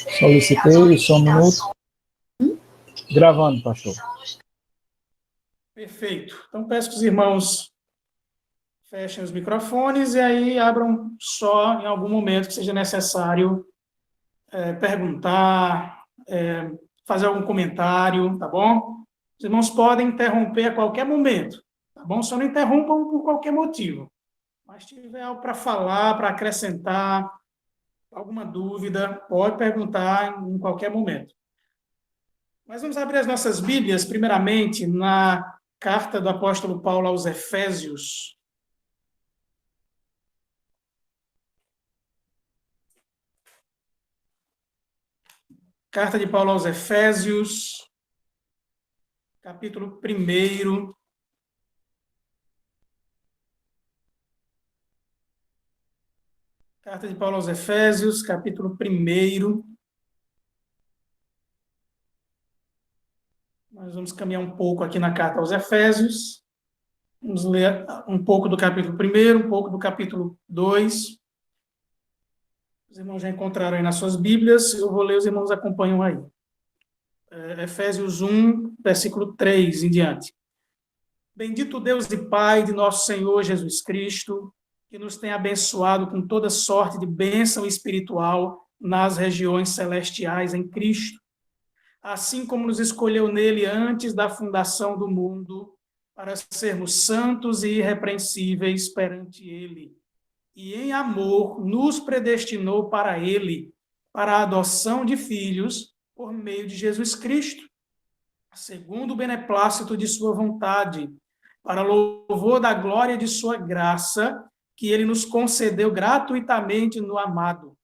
Solicitei, só um minuto. Gravando, pastor. Perfeito. Então, peço que os irmãos fechem os microfones e aí abram só em algum momento que seja necessário perguntar, fazer algum comentário, tá bom? Os irmãos podem interromper a qualquer momento, tá bom? Só não interrompam por qualquer motivo. Mas se tiver algo para falar, para acrescentar, alguma dúvida, pode perguntar em qualquer momento. Mas vamos abrir as nossas Bíblias, primeiramente, na carta do apóstolo Paulo aos Efésios. Carta de Paulo aos Efésios, capítulo 1. Carta de Paulo aos Efésios, capítulo 1. Nós vamos caminhar um pouco aqui na carta aos Efésios. Vamos ler um pouco do capítulo 1, um pouco do capítulo 2. Os irmãos já encontraram aí nas suas Bíblias, eu vou ler, os irmãos acompanham aí. Efésios 1, versículo 3 em diante. Bendito Deus e Pai de nosso Senhor Jesus Cristo, que nos tem abençoado com toda sorte de bênção espiritual nas regiões celestiais em Cristo, assim como nos escolheu nele antes da fundação do mundo, para sermos santos e irrepreensíveis perante ele. E em amor nos predestinou para ele, para a adoção de filhos, por meio de Jesus Cristo, segundo o beneplácito de sua vontade, para louvor da glória de sua graça, que ele nos concedeu gratuitamente no amado,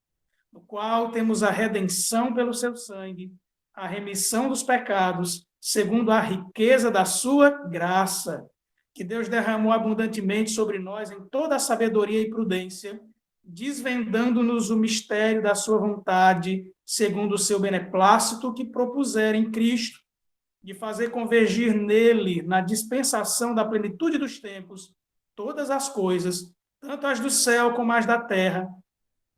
no qual temos a redenção pelo seu sangue, a remissão dos pecados, segundo a riqueza da sua graça, que Deus derramou abundantemente sobre nós em toda a sabedoria e prudência, desvendando-nos o mistério da sua vontade, segundo o seu beneplácito que propusera em Cristo, de fazer convergir nele, na dispensação da plenitude dos tempos, todas as coisas, tanto as do céu como as da terra.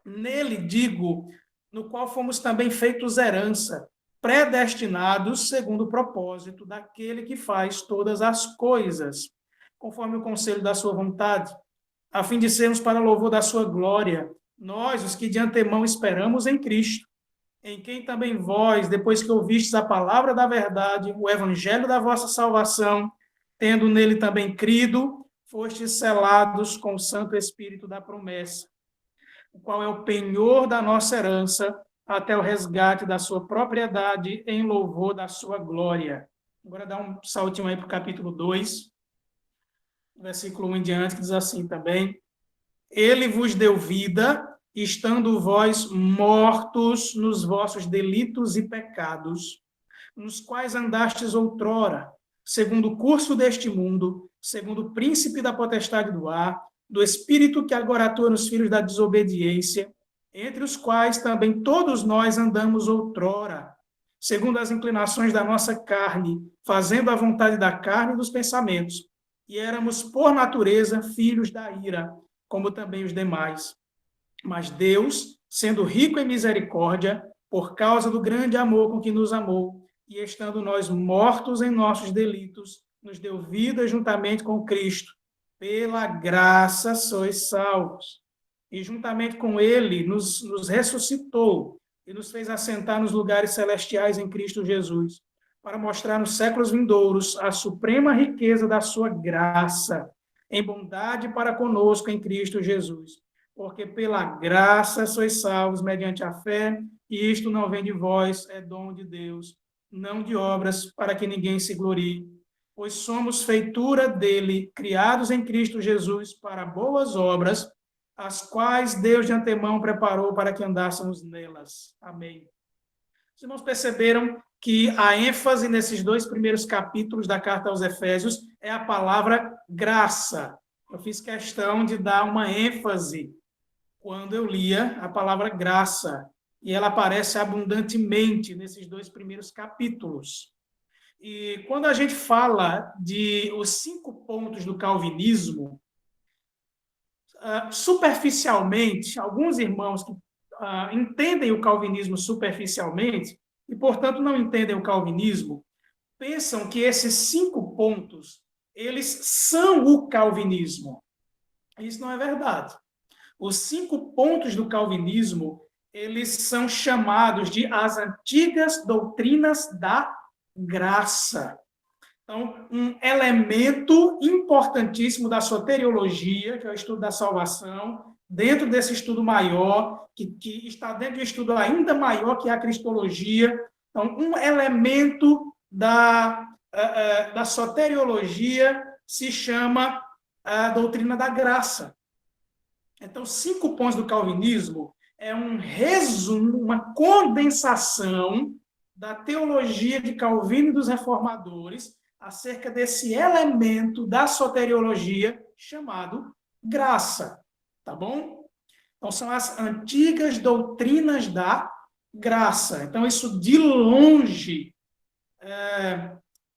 Nele, digo, no qual fomos também feitos herança, predestinados segundo o propósito daquele que faz todas as coisas, conforme o conselho da sua vontade, a fim de sermos para louvor da sua glória, nós, os que de antemão esperamos em Cristo, em quem também vós, depois que ouvistes a palavra da verdade, o evangelho da vossa salvação, tendo nele também crido, fostes selados com o Santo Espírito da promessa, o qual é o penhor da nossa herança, até o resgate da sua propriedade, em louvor da sua glória. Agora dá um saltinho aí para o capítulo 2, versículo 1 em diante, que diz assim também: Ele vos deu vida, estando vós mortos nos vossos delitos e pecados, nos quais andastes outrora, segundo o curso deste mundo, segundo o príncipe da potestade do ar, do espírito que agora atua nos filhos da desobediência, entre os quais também todos nós andamos outrora, segundo as inclinações da nossa carne, fazendo a vontade da carne e dos pensamentos, e éramos, por natureza, filhos da ira, como também os demais. Mas Deus, sendo rico em misericórdia, por causa do grande amor com que nos amou, e estando nós mortos em nossos delitos, nos deu vida juntamente com Cristo. Pela graça sois salvos. E juntamente com ele nos ressuscitou e nos fez assentar nos lugares celestiais em Cristo Jesus, para mostrar nos séculos vindouros a suprema riqueza da sua graça, em bondade para conosco em Cristo Jesus. Porque pela graça sois salvos mediante a fé, e isto não vem de vós, é dom de Deus, não de obras, para que ninguém se glorie. Pois somos feitura dele, criados em Cristo Jesus para boas obras, as quais Deus de antemão preparou para que andássemos nelas. Amém. Os irmãos perceberam que a ênfase nesses 2 primeiros capítulos da carta aos Efésios é a palavra graça. Eu fiz questão de dar uma ênfase quando eu lia a palavra graça, e ela aparece abundantemente nesses 2 primeiros capítulos. E quando a gente fala de os 5 pontos do calvinismo, superficialmente, alguns irmãos, entendem o calvinismo superficialmente e, portanto, não entendem o calvinismo, pensam que esses 5 pontos, eles são o calvinismo. Isso não é verdade. Os 5 pontos do calvinismo, eles são chamados de as antigas doutrinas da graça. Então, um elemento importantíssimo da soteriologia, que é o estudo da salvação, dentro desse estudo maior, que está dentro de um estudo ainda maior, que é a cristologia. Então, um elemento da soteriologia se chama a doutrina da graça. Então, 5 pontos do calvinismo é um resumo, uma condensação da teologia de Calvino e dos reformadores acerca desse elemento da soteriologia chamado graça, tá bom? Então, são as antigas doutrinas da graça. Então, isso de longe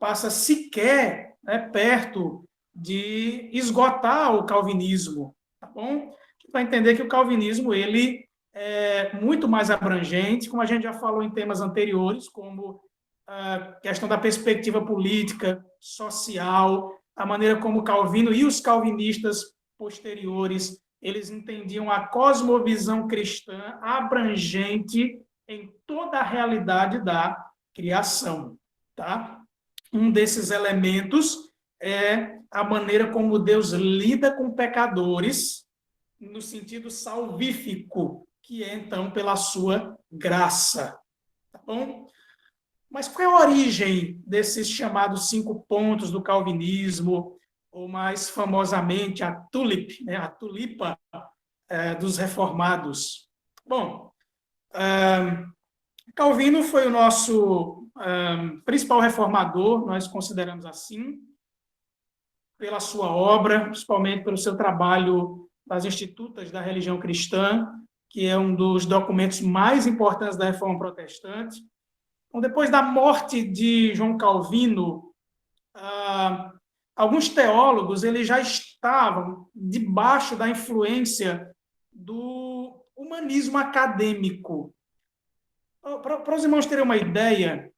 passa sequer perto de esgotar o calvinismo, tá bom? Para entender que o calvinismo ele é muito mais abrangente, como a gente já falou em temas anteriores, como a questão da perspectiva política, social, a maneira como Calvino e os calvinistas posteriores eles entendiam a cosmovisão cristã abrangente em toda a realidade da criação, tá? Um desses elementos é a maneira como Deus lida com pecadores no sentido salvífico, que é, então, pela sua graça. Tá bom? Mas qual é a origem desses chamados 5 pontos do calvinismo, ou mais famosamente a tulip, a tulipa dos reformados? Bom, Calvino foi o nosso principal reformador, nós consideramos assim, pela sua obra, principalmente pelo seu trabalho das Institutas da Religião Cristã, que é um dos documentos mais importantes da Reforma Protestante. Então, depois da morte de João Calvino, alguns teólogos eles já estavam debaixo da influência do humanismo acadêmico. Para os irmãos terem uma ideia,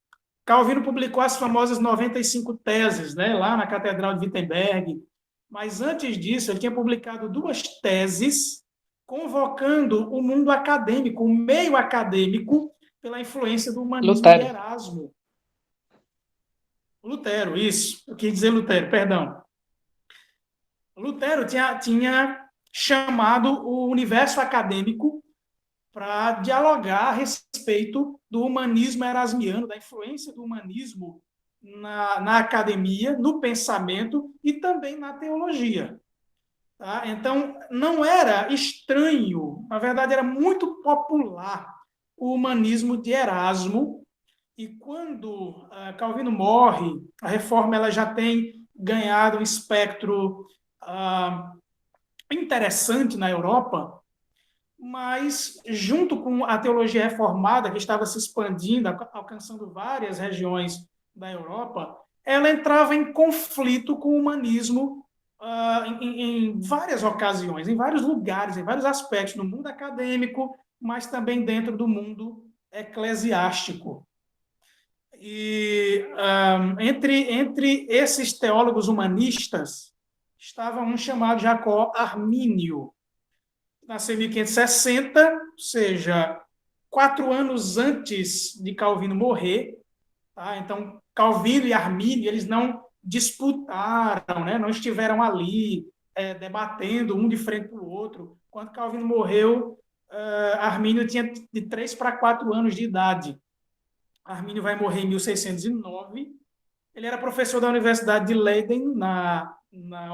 Calvino publicou as famosas 95 teses, lá na Catedral de Wittenberg, mas antes disso ele tinha publicado 2 teses convocando o mundo acadêmico, o meio acadêmico, pela influência do humanismo de Erasmo. Lutero, isso. Eu quis dizer Lutero, perdão. Lutero tinha chamado o universo acadêmico para dialogar a respeito do humanismo erasmiano, da influência do humanismo na academia, no pensamento e também na teologia. Tá? Então, não era estranho, na verdade, era muito popular o humanismo de Erasmo, e quando Calvino morre, a reforma ela já tem ganhado um espectro interessante na Europa, mas, junto com a teologia reformada, que estava se expandindo, alcançando várias regiões da Europa, ela entrava em conflito com o humanismo em várias ocasiões, em vários lugares, em vários aspectos, no mundo acadêmico, mas também dentro do mundo eclesiástico. E entre esses teólogos humanistas, estava um chamado Jacó Armínio. Nasceu em 1560, ou seja, 4 anos antes de Calvino morrer. Tá? Então, Calvino e Armínio, eles não disputaram, não estiveram ali debatendo um de frente para o outro. Quando Calvino morreu, Armínio tinha de 3 para 4 anos de idade. Armínio vai morrer em 1609. Ele era professor da Universidade de Leiden, na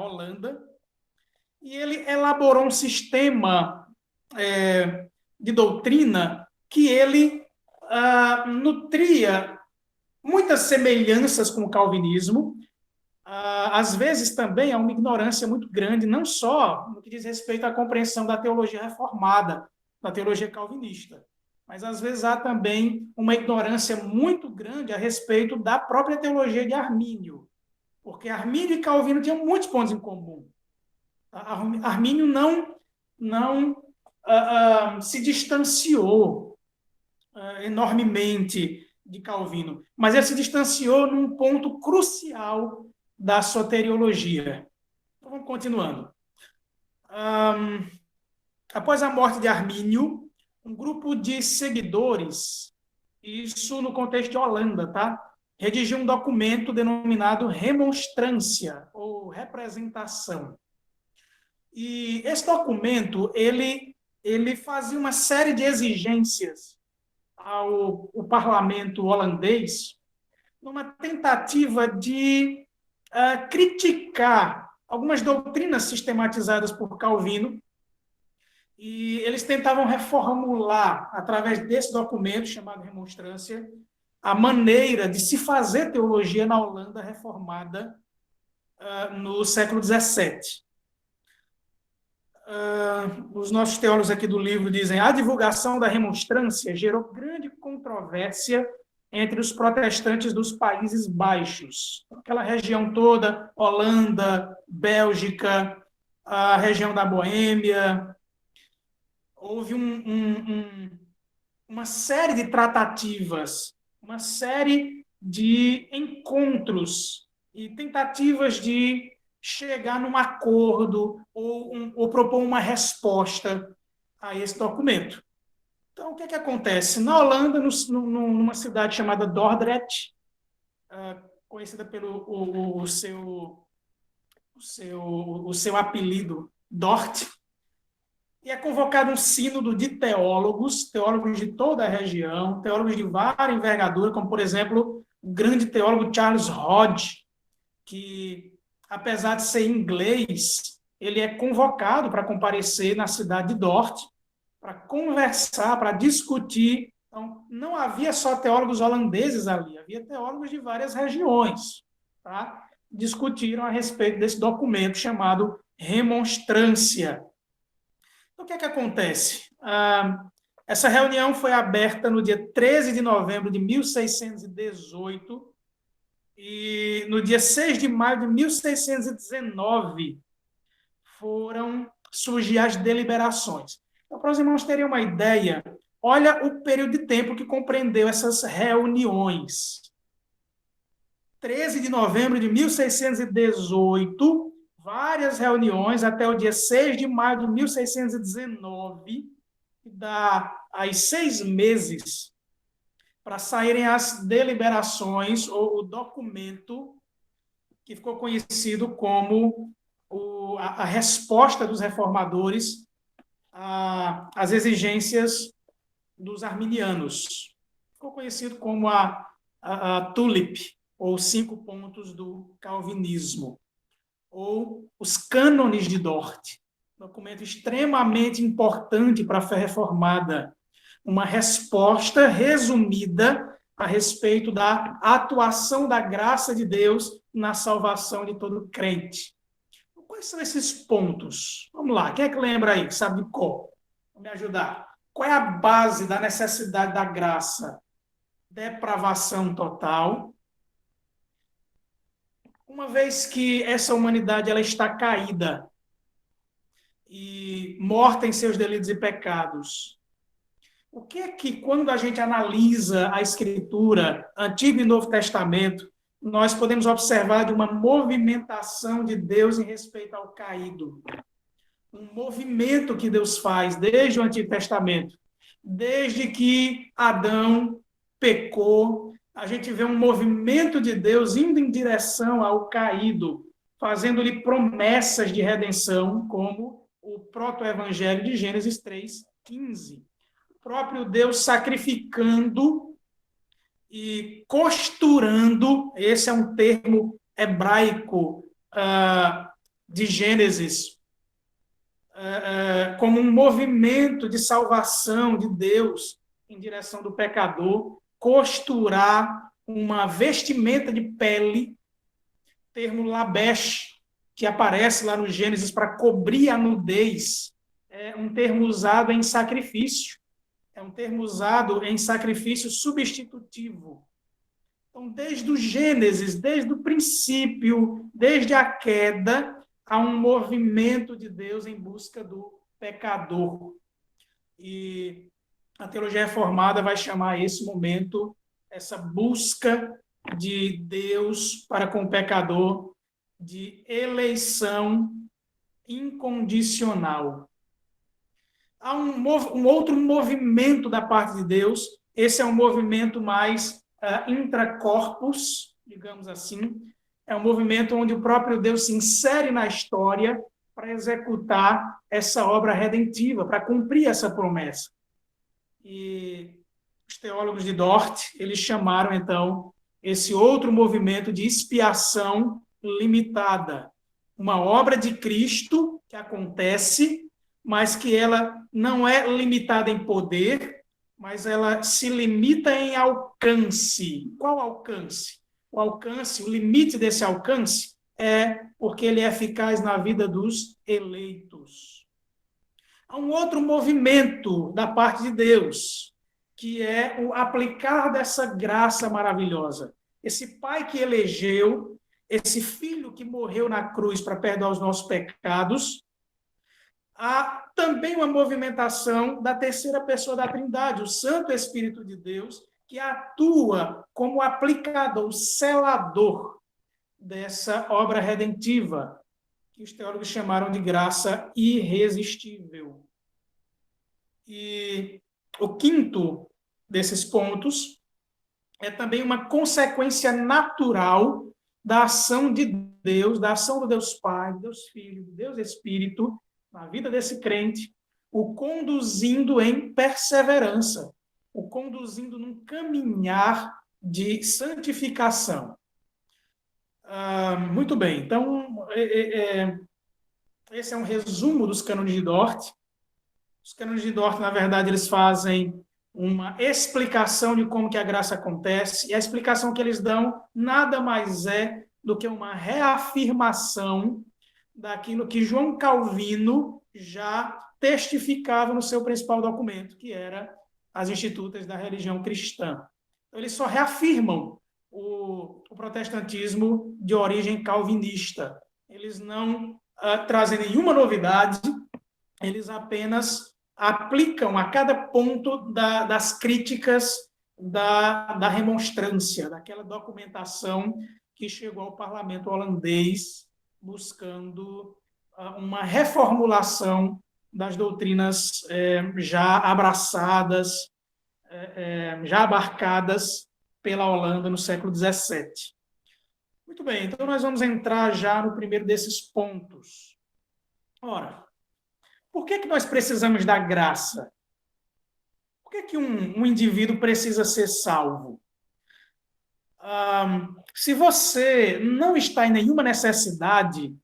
Holanda, e ele elaborou um sistema de doutrina que ele nutria muitas semelhanças com o calvinismo. Às vezes também há uma ignorância muito grande, não só no que diz respeito à compreensão da teologia reformada, da teologia calvinista, mas às vezes há também uma ignorância muito grande a respeito da própria teologia de Armínio, porque Armínio e Calvino tinham muitos pontos em comum. Armínio não se distanciou enormemente de Calvino, mas ele se distanciou num ponto crucial da soteriologia. Então, vamos continuando. Após a morte de Armínio, um grupo de seguidores, isso no contexto de Holanda, tá? Redigiu um documento denominado Remonstrância, ou Representação. E esse documento, ele fazia uma série de exigências ao parlamento holandês, numa tentativa de criticar algumas doutrinas sistematizadas por Calvino, e eles tentavam reformular, através desse documento chamado Remonstrância, a maneira de se fazer teologia na Holanda reformada no século XVII. Os nossos teólogos aqui do livro dizem: a divulgação da remonstrância gerou grande controvérsia entre os protestantes dos Países Baixos, aquela região toda, Holanda, Bélgica, a região da Boêmia. Houve uma série de tratativas, uma série de encontros e tentativas de chegar num acordo ou propor uma resposta a esse documento. Então, o que acontece? Na Holanda, numa cidade chamada Dordrecht, conhecida pelo seu apelido Dort, e é convocado um sínodo de teólogos de toda a região, teólogos de vária envergadura, como, por exemplo, o grande teólogo Charles Hodge, que, apesar de ser inglês, ele é convocado para comparecer na cidade de Dort, para conversar, para discutir. Então, não havia só teólogos holandeses ali, havia teólogos de várias regiões, tá? Discutiram a respeito desse documento chamado Remonstrância. Então, o que acontece? Essa reunião foi aberta no dia 13 de novembro de 1618 e no dia 6 de maio de 1619 foram surgir as deliberações. Então, para os irmãos terem uma ideia, olha o período de tempo que compreendeu essas reuniões. 13 de novembro de 1618, várias reuniões até o dia 6 de maio de 1619, que dá aí 6 meses para saírem as deliberações ou o documento que ficou conhecido como a resposta dos reformadores às exigências dos arminianos. Ficou conhecido como a TULIP, ou 5 pontos do calvinismo, ou os cânones de Dort, documento extremamente importante para a fé reformada, uma resposta resumida a respeito da atuação da graça de Deus na salvação de todo crente. Quais são esses pontos? Vamos lá, quem é que lembra aí, que sabe de cor? Vamos me ajudar. Qual é a base da necessidade da graça? Depravação total. Uma vez que essa humanidade ela está caída e morta em seus delitos e pecados, o que é que, quando a gente analisa a Escritura, Antigo e Novo Testamento, nós podemos observar de uma movimentação de Deus em respeito ao caído? Um movimento que Deus faz desde o Antigo Testamento. Desde que Adão pecou, a gente vê um movimento de Deus indo em direção ao caído, fazendo-lhe promessas de redenção, como o proto-evangelho de Gênesis 3:15. O próprio Deus sacrificando e costurando, esse é um termo hebraico de Gênesis, como um movimento de salvação de Deus em direção do pecador, costurar uma vestimenta de pele, termo labesh, que aparece lá no Gênesis para cobrir a nudez, é um termo usado em sacrifício, é um termo usado em sacrifício substitutivo. Então, desde o Gênesis, desde o princípio, desde a queda, há um movimento de Deus em busca do pecador. E a teologia reformada vai chamar esse momento, essa busca de Deus para com o pecador, de eleição incondicional. Há um outro movimento da parte de Deus, esse é um movimento mais intracorpus, digamos assim, é um movimento onde o próprio Deus se insere na história para executar essa obra redentiva, para cumprir essa promessa. E os teólogos de Dort, eles chamaram, então, esse outro movimento de expiação limitada. Uma obra de Cristo que acontece, mas que ela não é limitada em poder, mas ela se limita em alcance. Qual alcance? O alcance, o limite desse alcance é porque ele é eficaz na vida dos eleitos. Há um outro movimento da parte de Deus, que é o aplicar dessa graça maravilhosa. Esse pai que elegeu, esse filho que morreu na cruz para perdoar os nossos pecados. Há também uma movimentação da terceira pessoa da Trindade, o Santo Espírito de Deus, que atua como aplicador, o selador dessa obra redentiva, que os teólogos chamaram de graça irresistível. E o quinto desses pontos é também uma consequência natural da ação de Deus, da ação do Deus Pai, do Deus Filho, do Deus Espírito, na vida desse crente, o conduzindo em perseverança, o conduzindo num caminhar de santificação. Muito bem, então, esse é um resumo dos cânones de Dort. Os cânones de Dort, na verdade, eles fazem uma explicação de como que a graça acontece, e a explicação que eles dão nada mais é do que uma reafirmação daquilo que João Calvino já testificava no seu principal documento, que era as Institutas da Religião Cristã. Então, eles só reafirmam o protestantismo de origem calvinista. Eles não trazem nenhuma novidade, eles apenas aplicam a cada ponto das críticas da remonstrância, daquela documentação que chegou ao parlamento holandês buscando uma reformulação das doutrinas já abraçadas, já abarcadas pela Holanda no século XVII. Muito bem, então nós vamos entrar já no primeiro desses pontos. Ora, por que nós precisamos da graça? Por que um indivíduo precisa ser salvo? Se você não está em nenhuma necessidade,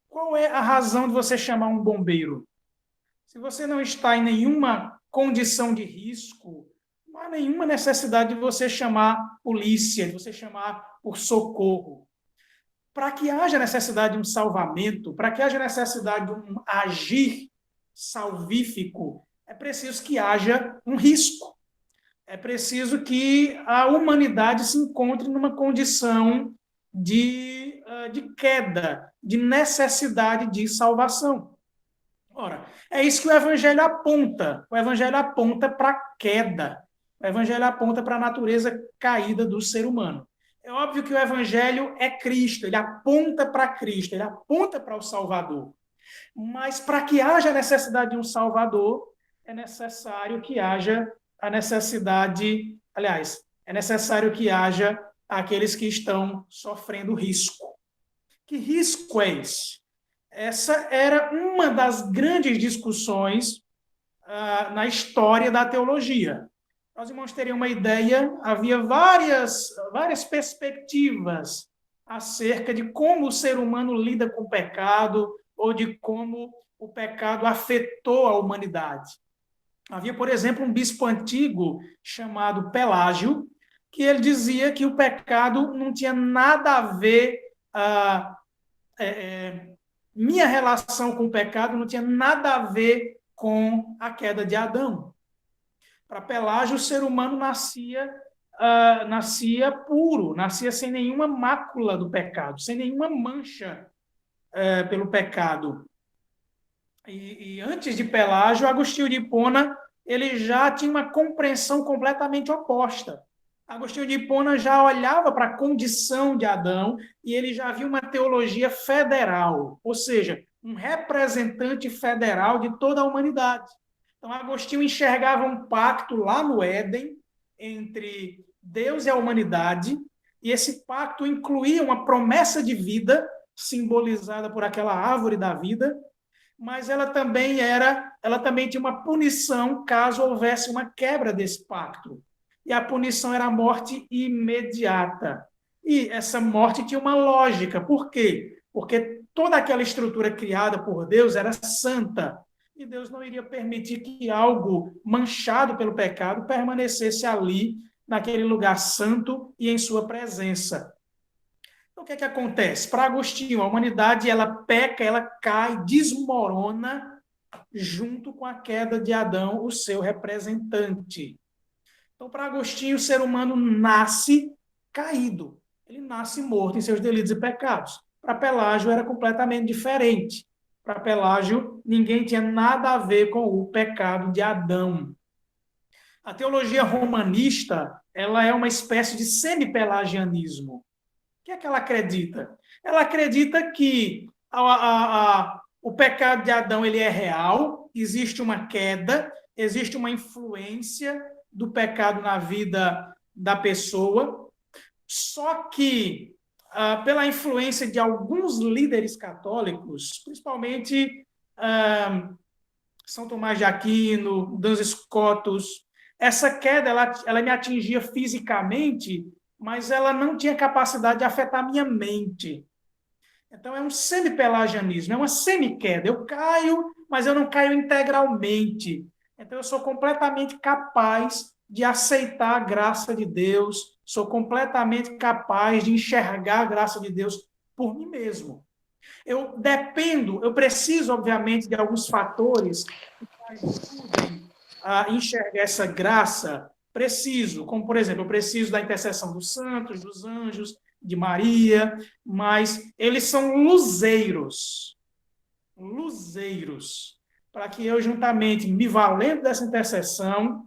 qual é a razão de você chamar um bombeiro? Se você não está em nenhuma condição de risco, não há nenhuma necessidade de você chamar polícia, de você chamar por socorro. Para que haja necessidade de um salvamento, para que haja necessidade de um agir salvífico, é preciso que haja um risco. É preciso que a humanidade se encontre numa condição de queda, de necessidade de salvação. Ora, é isso que o Evangelho aponta. O Evangelho aponta para a queda. O Evangelho aponta para a natureza caída do ser humano. É óbvio que o Evangelho é Cristo, ele aponta para Cristo, ele aponta para o Salvador. Mas para que haja necessidade de um Salvador, é necessário que haja a necessidade, aliás, é necessário que haja aqueles que estão sofrendo risco. Que risco é esse? Essa era uma das grandes discussões na história da teologia. Para os irmãos terem uma ideia, havia várias perspectivas acerca de como o ser humano lida com o pecado ou de como o pecado afetou a humanidade. Havia, por exemplo, um bispo antigo chamado Pelágio, que ele dizia que o pecado não tinha nada a ver, minha relação com o pecado não tinha nada a ver com a queda de Adão. Para Pelágio, o ser humano nascia puro, nascia sem nenhuma mácula do pecado, sem nenhuma mancha pelo pecado. E antes de Pelágio, Agostinho de Hipona ele já tinha uma compreensão completamente oposta. Agostinho de Hipona já olhava para a condição de Adão e ele já via uma teologia federal, ou seja, um representante federal de toda a humanidade. Então, Agostinho enxergava um pacto lá no Éden entre Deus e a humanidade, e esse pacto incluía uma promessa de vida, simbolizada por aquela árvore da vida, mas ela também tinha uma punição caso houvesse uma quebra desse pacto. E a punição era a morte imediata. E essa morte tinha uma lógica. Por quê? Porque toda aquela estrutura criada por Deus era santa. E Deus não iria permitir que algo manchado pelo pecado permanecesse ali, naquele lugar santo e em sua presença. Então, o que é que acontece? Para Agostinho, a humanidade ela peca, ela cai, desmorona junto com a queda de Adão, o seu representante. Então, para Agostinho, o ser humano nasce caído. Ele nasce morto em seus delitos e pecados. Para Pelágio era completamente diferente. Para Pelágio, ninguém tinha nada a ver com o pecado de Adão. A teologia romanista, ela é uma espécie de semi-pelagianismo. O que é que ela acredita? Ela acredita que o pecado de Adão ele é real, existe uma queda, existe uma influência do pecado na vida da pessoa, só que pela influência de alguns líderes católicos, principalmente São Tomás de Aquino, Duns Scotus, essa queda ela me atingia fisicamente, mas ela não tinha capacidade de afetar a minha mente. Então, é um semi-pelagianismo, é uma semi-queda. Eu caio, mas eu não caio integralmente. Então, eu sou completamente capaz de aceitar a graça de Deus, sou completamente capaz de enxergar a graça de Deus por mim mesmo. Eu preciso, obviamente, de alguns fatores que ajudem a enxergar essa graça. Preciso, como, por exemplo, eu preciso da intercessão dos santos, dos anjos, de Maria, mas eles são luzeiros, para que eu, juntamente, me valendo dessa intercessão,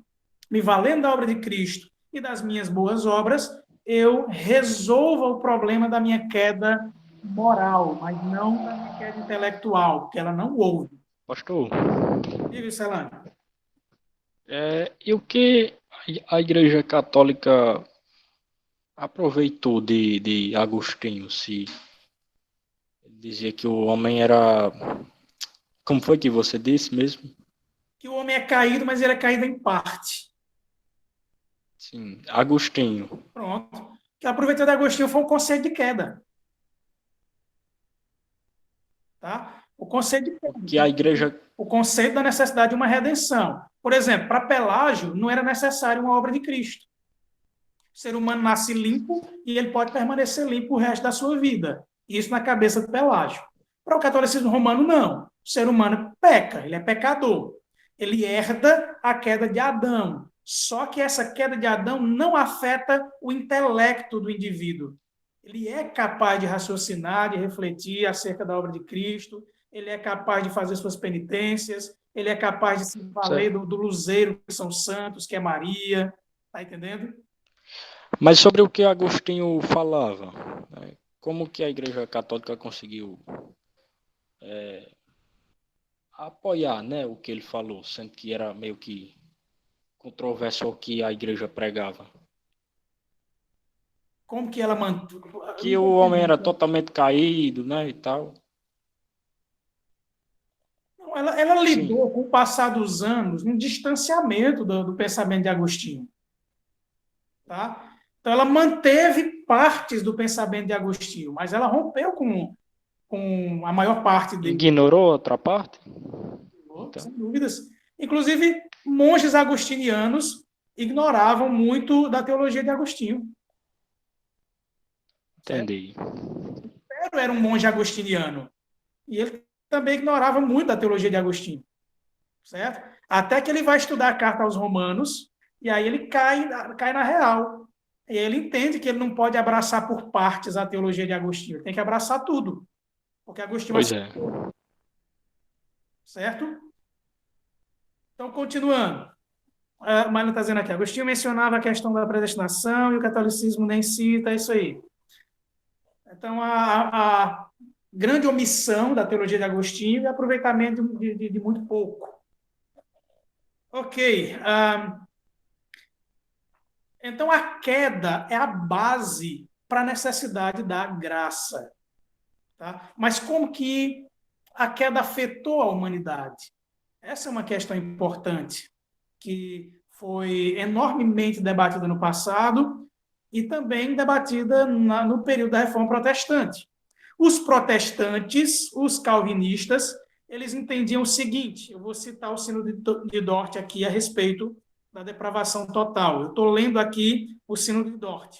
me valendo da obra de Cristo e das minhas boas obras, eu resolva o problema da minha queda moral, mas não da minha queda intelectual, porque ela não ouve. Pastor, Diga, Celano. e o que a Igreja Católica aproveitou de Agostinho? Se ele dizia que o homem era... Como foi que você disse mesmo? Que o homem é caído, mas ele é caído em parte. Sim, Agostinho. Pronto. O que aproveitou de Agostinho foi um conceito de queda. Tá? O conceito de queda. Que a Igreja... O conceito da necessidade de uma redenção. Por exemplo, para Pelágio, não era necessário uma obra de Cristo. O ser humano nasce limpo e ele pode permanecer limpo o resto da sua vida. Isso na cabeça de Pelágio. Para o catolicismo romano, não. O ser humano peca, ele é pecador. Ele herda a queda de Adão. Só que essa queda de Adão não afeta o intelecto do indivíduo. Ele é capaz de raciocinar, de refletir acerca da obra de Cristo, ele é capaz de fazer suas penitências, ele é capaz de se valer do luzeiro, que são santos, que é Maria. Está entendendo? Mas sobre o que Agostinho falava, né? Como que a Igreja Católica conseguiu apoiar, né, o que ele falou, sendo que era meio que controverso ao que a Igreja pregava? Como que ela manteve? Que o homem era totalmente caído, né, e tal. Ela lidou, com o passar dos anos, um distanciamento do pensamento de Agostinho. Tá? Então, ela manteve partes do pensamento de Agostinho, mas ela rompeu com a maior parte dele. Ignorou outra parte? Então. Sem dúvidas. Inclusive, monges agostinianos ignoravam muito da teologia de Agostinho. Entendi. Lutero era um monge agostiniano. E ele também ignorava muito da teologia de Agostinho. Certo? Até que ele vai estudar a carta aos Romanos, e aí ele cai na real. E ele entende que ele não pode abraçar por partes a teologia de Agostinho. Ele tem que abraçar tudo. Porque Agostinho... Pois é. Certo? Então, continuando. Mas não está dizendo aqui. Agostinho mencionava a questão da predestinação e o catolicismo nem cita isso aí. Então, a grande omissão da teologia de Agostinho é aproveitamento de muito pouco. Ok. Então, a queda é a base para a necessidade da graça. Tá? Mas como que a queda afetou a humanidade? Essa é uma questão importante, que foi enormemente debatida no passado e também debatida no período da Reforma Protestante. Os protestantes, os calvinistas, eles entendiam o seguinte, eu vou citar o Sino de Dort aqui a respeito da depravação total. Eu estou lendo aqui o Sino de Dort.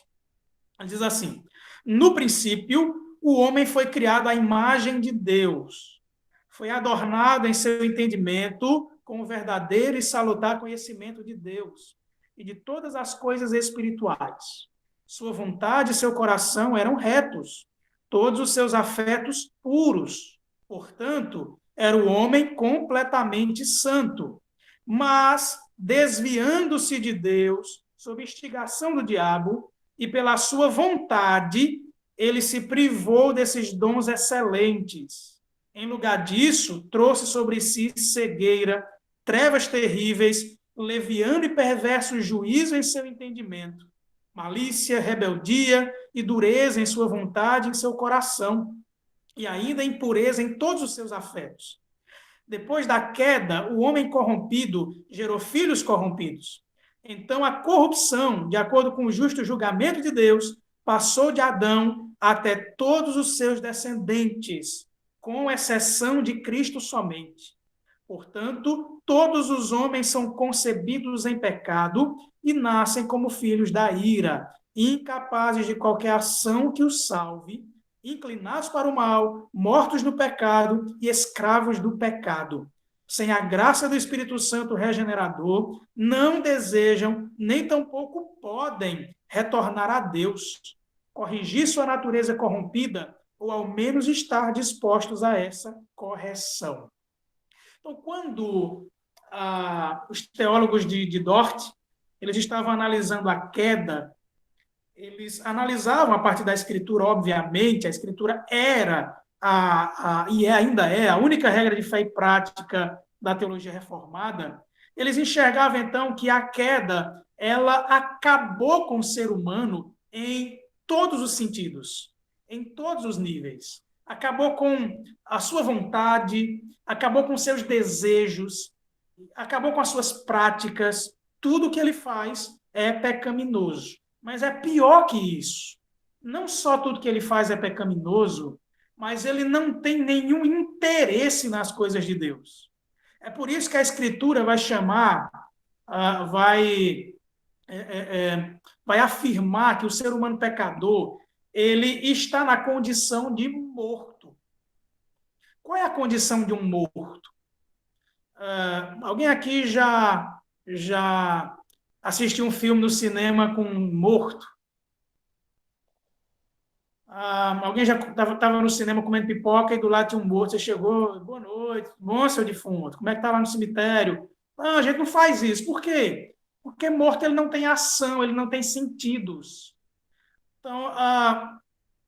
Ele diz assim, no princípio, o homem foi criado à imagem de Deus, foi adornado em seu entendimento com o verdadeiro e salutar conhecimento de Deus e de todas as coisas espirituais. Sua vontade e seu coração eram retos, todos os seus afetos puros. Portanto, era o homem completamente santo. Mas, desviando-se de Deus, sob instigação do diabo, e pela sua vontade, ele se privou desses dons excelentes. Em lugar disso, trouxe sobre si cegueira, trevas terríveis, leviano e perverso juízo em seu entendimento, malícia, rebeldia e dureza em sua vontade e em seu coração, e ainda impureza em todos os seus afetos. Depois da queda, o homem corrompido gerou filhos corrompidos. Então, a corrupção, de acordo com o justo julgamento de Deus, passou de Adão até todos os seus descendentes, com exceção de Cristo somente. Portanto, todos os homens são concebidos em pecado e nascem como filhos da ira, incapazes de qualquer ação que os salve, inclinados para o mal, mortos no pecado e escravos do pecado. Sem a graça do Espírito Santo regenerador, não desejam, nem tampouco podem retornar a Deus, corrigir sua natureza corrompida, ou ao menos estar dispostos a essa correção. Então, quando os teólogos de Dort, eles estavam analisando a queda, eles analisavam a partir da Escritura, obviamente, a Escritura era e ainda é a única regra de fé e prática da teologia reformada. Eles enxergavam, então, que a queda ela acabou com o ser humano em todos os sentidos, em todos os níveis. Acabou com a sua vontade, acabou com seus desejos, acabou com as suas práticas. Tudo que ele faz é pecaminoso. Mas é pior que isso. Não só tudo que ele faz é pecaminoso, mas ele não tem nenhum interesse nas coisas de Deus. É por isso que a Escritura vai chamar, vai afirmar que o ser humano pecador, ele está na condição de morto. Qual é a condição de um morto? Alguém aqui já assistiu um filme no cinema com um morto? Alguém já estava no cinema comendo pipoca e do lado tinha um morto, você chegou, boa noite, bom, seu defunto, como é que está lá no cemitério? Não, a gente não faz isso. Por quê? Porque morto ele não tem ação, ele não tem sentidos. Então,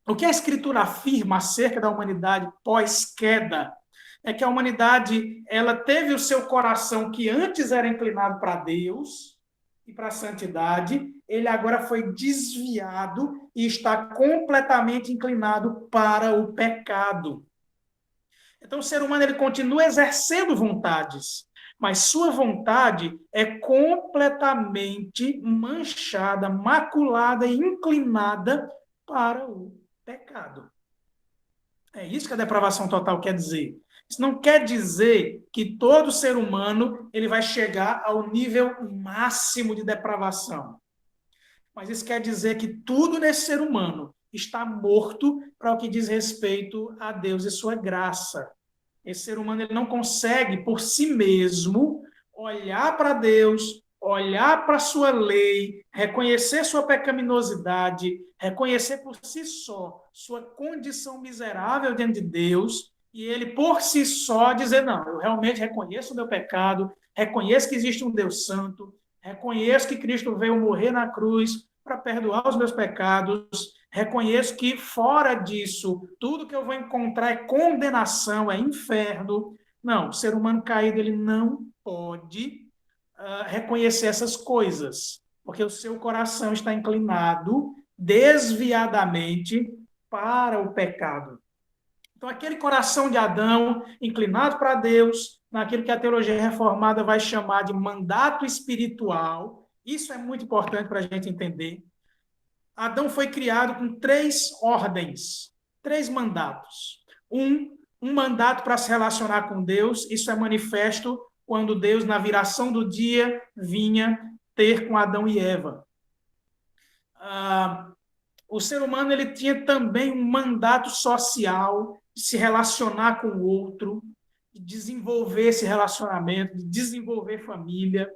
o que a Escritura afirma acerca da humanidade pós-queda é que a humanidade ela teve o seu coração que antes era inclinado para Deus e para a santidade, ele agora foi desviado e está completamente inclinado para o pecado. Então, o ser humano ele continua exercendo vontades, mas sua vontade é completamente manchada, maculada e inclinada para o pecado. É isso que a depravação total quer dizer. Isso não quer dizer que todo ser humano ele vai chegar ao nível máximo de depravação. Mas isso quer dizer que tudo nesse ser humano está morto para o que diz respeito a Deus e sua graça. Esse ser humano ele não consegue, por si mesmo, olhar para Deus, olhar para a sua lei, reconhecer sua pecaminosidade, reconhecer por si só sua condição miserável diante de Deus, e ele, por si só, dizer, não, eu realmente reconheço o meu pecado, reconheço que existe um Deus santo, Reconheço que Cristo veio morrer na cruz para perdoar os meus pecados. Reconheço que, fora disso, tudo que eu vou encontrar é condenação, é inferno. Não, o ser humano caído ele não pode reconhecer essas coisas, porque o seu coração está inclinado desviadamente para o pecado. Então, aquele coração de Adão, inclinado para Deus, naquilo que a teologia reformada vai chamar de mandato espiritual, isso é muito importante para a gente entender. Adão foi criado com 3 ordens, 3 mandatos. Um mandato para se relacionar com Deus, isso é manifesto quando Deus, na viração do dia, vinha ter com Adão e Eva. O ser humano ele tinha também um mandato social de se relacionar com o outro, de desenvolver esse relacionamento, de desenvolver família,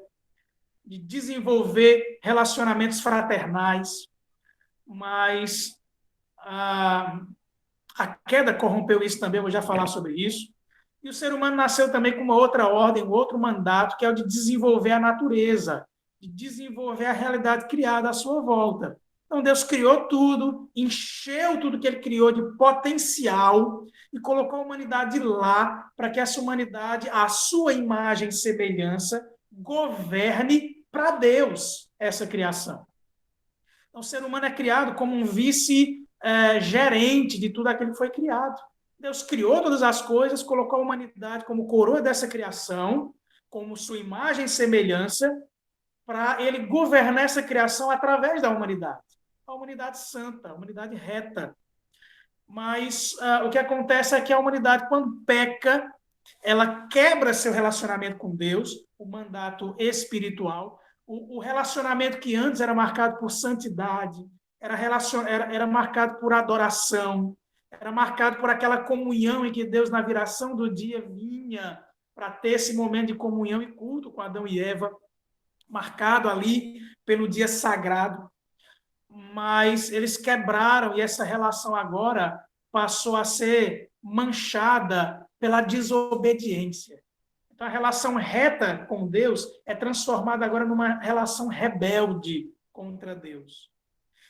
de desenvolver relacionamentos fraternais, mas a queda corrompeu isso também, eu vou já falar sobre isso. E o ser humano nasceu também com uma outra ordem, um outro mandato, que é o de desenvolver a natureza, de desenvolver a realidade criada à sua volta. Então, Deus criou tudo, encheu tudo que ele criou de potencial e colocou a humanidade lá para que essa humanidade, à sua imagem e semelhança, governe para Deus essa criação. Então, o ser humano é criado como um vice-gerente de tudo aquilo que foi criado. Deus criou todas as coisas, colocou a humanidade como coroa dessa criação, como sua imagem e semelhança, para ele governar essa criação através da humanidade. A humanidade santa, a humanidade reta. Mas o que acontece é que a humanidade, quando peca, ela quebra seu relacionamento com Deus, o mandato espiritual, o relacionamento que antes era marcado por santidade, era marcado por adoração, era marcado por aquela comunhão em que Deus, na viração do dia, vinha para ter esse momento de comunhão e culto com Adão e Eva, marcado ali pelo dia sagrado. Mas eles quebraram e essa relação agora passou a ser manchada pela desobediência. Então, a relação reta com Deus é transformada agora numa relação rebelde contra Deus.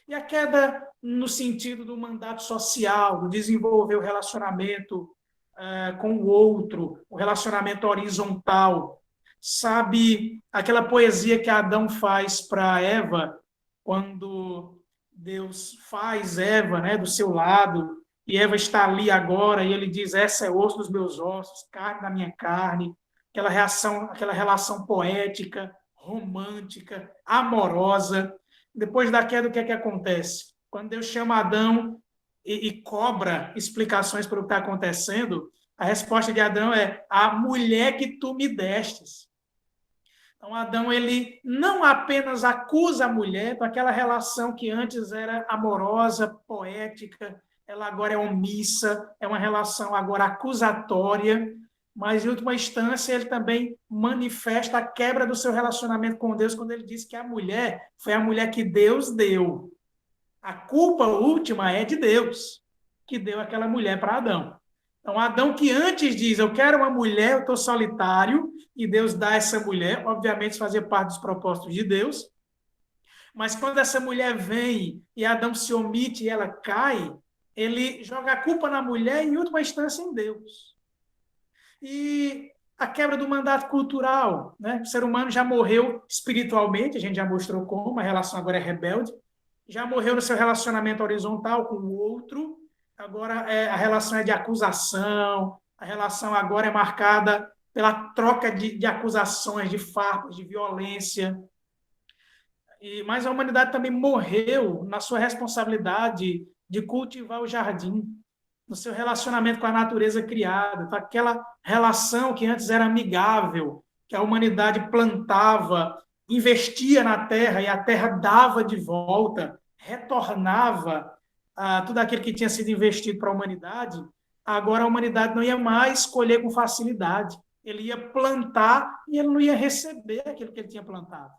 E a queda no sentido do mandato social, do desenvolver o relacionamento com o outro, o relacionamento horizontal. Sabe aquela poesia que Adão faz para Eva, quando Deus faz Eva, né, do seu lado, e Eva está ali agora, e ele diz, essa é osso dos meus ossos, carne da minha carne, aquela relação poética, romântica, amorosa. Depois da queda, o que é que acontece? Quando Deus chama Adão e cobra explicações para o que está acontecendo, a resposta de Adão é, a mulher que tu me destes. Então, Adão, ele não apenas acusa a mulher daquela relação que antes era amorosa, poética, ela agora é omissa, é uma relação agora acusatória, mas, em última instância, ele também manifesta a quebra do seu relacionamento com Deus quando ele diz que a mulher foi a mulher que Deus deu. A culpa última é de Deus, que deu aquela mulher para Adão. Então, Adão que antes diz, eu quero uma mulher, eu estou solitário, e Deus dá essa mulher, obviamente fazia parte dos propósitos de Deus, mas quando essa mulher vem e Adão se omite e ela cai, ele joga a culpa na mulher e, em última instância, em Deus. E a quebra do mandato cultural, né? O ser humano já morreu espiritualmente, a gente já mostrou como, a relação agora é rebelde, já morreu no seu relacionamento horizontal com o outro, agora a relação é de acusação, a relação agora é marcada pela troca de acusações, de farpas, de violência. Mas a humanidade também morreu na sua responsabilidade de cultivar o jardim, no seu relacionamento com a natureza criada, aquela relação que antes era amigável, que a humanidade plantava, investia na terra e a terra dava de volta, retornava tudo aquilo que tinha sido investido para a humanidade. Agora a humanidade não ia mais colher com facilidade. Ele ia plantar e ele não ia receber aquilo que ele tinha plantado.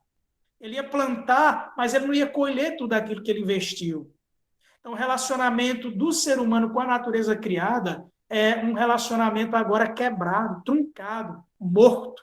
Ele ia plantar, mas ele não ia colher tudo aquilo que ele investiu. Então, o relacionamento do ser humano com a natureza criada é um relacionamento agora quebrado, truncado, morto.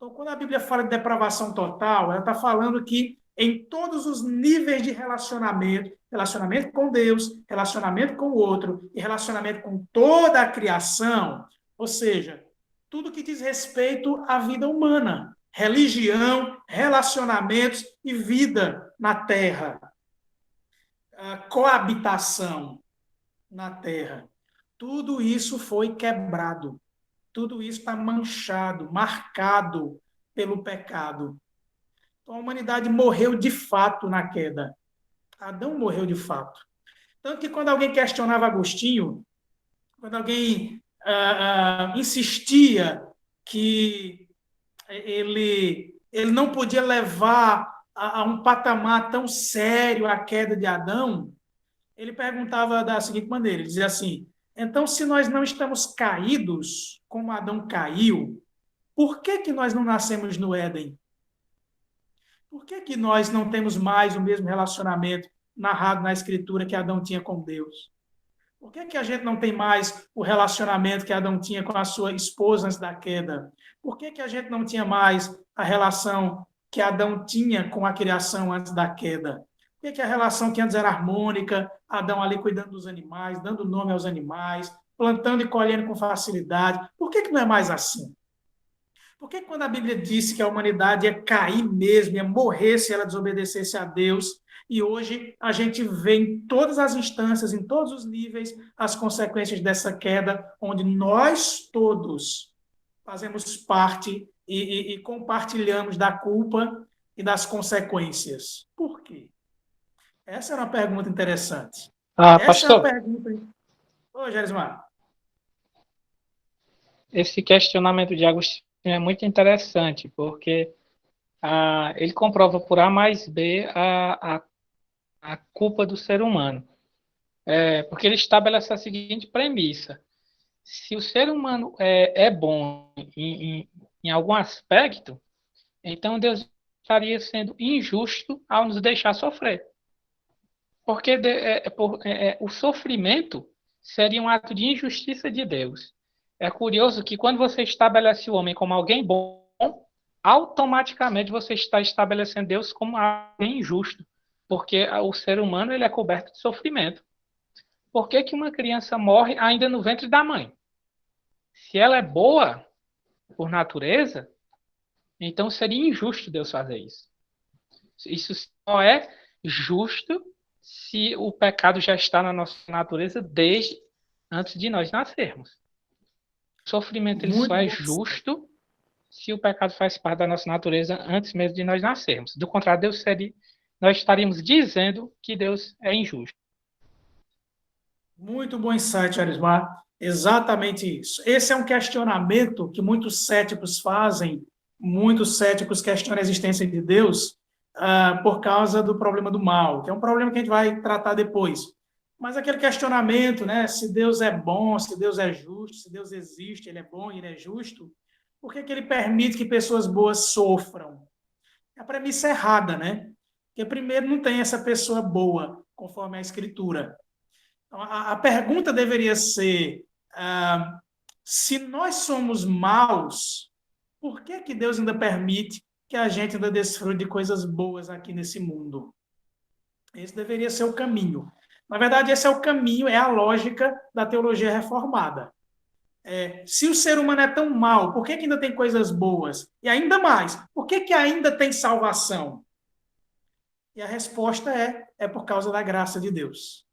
Então, quando a Bíblia fala de depravação total, ela está falando que em todos os níveis de relacionamento, relacionamento com Deus, relacionamento com o outro e relacionamento com toda a criação, ou seja, tudo que diz respeito à vida humana, religião, relacionamentos e vida na Terra, a coabitação na Terra. Tudo isso foi quebrado. Tudo isso está manchado, marcado pelo pecado. Então, a humanidade morreu de fato na queda. Adão morreu de fato. Tanto que quando alguém questionava Agostinho, quando alguém insistia que ele não podia levar a um patamar tão sério a queda de Adão, ele perguntava da seguinte maneira, ele dizia assim, então, se nós não estamos caídos, como Adão caiu, por que nós não nascemos no Éden? Por que nós não temos mais o mesmo relacionamento narrado na Escritura que Adão tinha com Deus? Por que a gente não tem mais o relacionamento que Adão tinha com a sua esposa antes da queda? Por que a gente não tinha mais a relação que Adão tinha com a criação antes da queda? Por que a relação que antes era harmônica, Adão ali cuidando dos animais, dando nome aos animais, plantando e colhendo com facilidade? Por que não é mais assim? Por que quando a Bíblia disse que a humanidade ia cair mesmo, ia morrer se ela desobedecesse a Deus, e hoje a gente vê em todas as instâncias, em todos os níveis, as consequências dessa queda, onde nós todos fazemos parte e compartilhamos da culpa e das consequências? Por quê? Essa é uma pergunta interessante. Pastor, é uma pergunta... Ô, Gerismar. esse questionamento de Agostinho é muito interessante, porque ele comprova por A mais B a culpa do ser humano. Porque ele estabelece a seguinte premissa: se o ser humano é bom em algum aspecto, então Deus estaria sendo injusto ao nos deixar sofrer. Porque o sofrimento seria um ato de injustiça de Deus. É curioso que quando você estabelece o homem como alguém bom, automaticamente você está estabelecendo Deus como alguém injusto, porque o ser humano ele é coberto de sofrimento. Por que uma criança morre ainda no ventre da mãe? Se ela é boa por natureza, então seria injusto Deus fazer isso. Isso só é justo se o pecado já está na nossa natureza desde antes de nós nascermos. O sofrimento ele só é justo se o pecado faz parte da nossa natureza antes mesmo de nós nascermos. Do contrário, nós estaríamos dizendo que Deus é injusto. Muito bom insight, Arismar. Exatamente isso. Esse é um questionamento que muitos céticos fazem, muitos céticos questionam a existência de Deus por causa do problema do mal, que é um problema que a gente vai tratar depois. Mas aquele questionamento, né, se Deus é bom, se Deus é justo, se Deus existe, ele é bom e ele é justo, por que ele permite que pessoas boas sofram? A premissa é errada, né? Porque, primeiro, não tem essa pessoa boa, conforme a Escritura. Então, a pergunta deveria ser, se nós somos maus, por que Deus ainda permite que a gente ainda desfrute de coisas boas aqui nesse mundo? Esse deveria ser o caminho. Na verdade, esse é o caminho, é a lógica da teologia reformada. Se o ser humano é tão mau, por que ainda tem coisas boas? E ainda mais, por que ainda tem salvação? E a resposta é por causa da graça de Deus.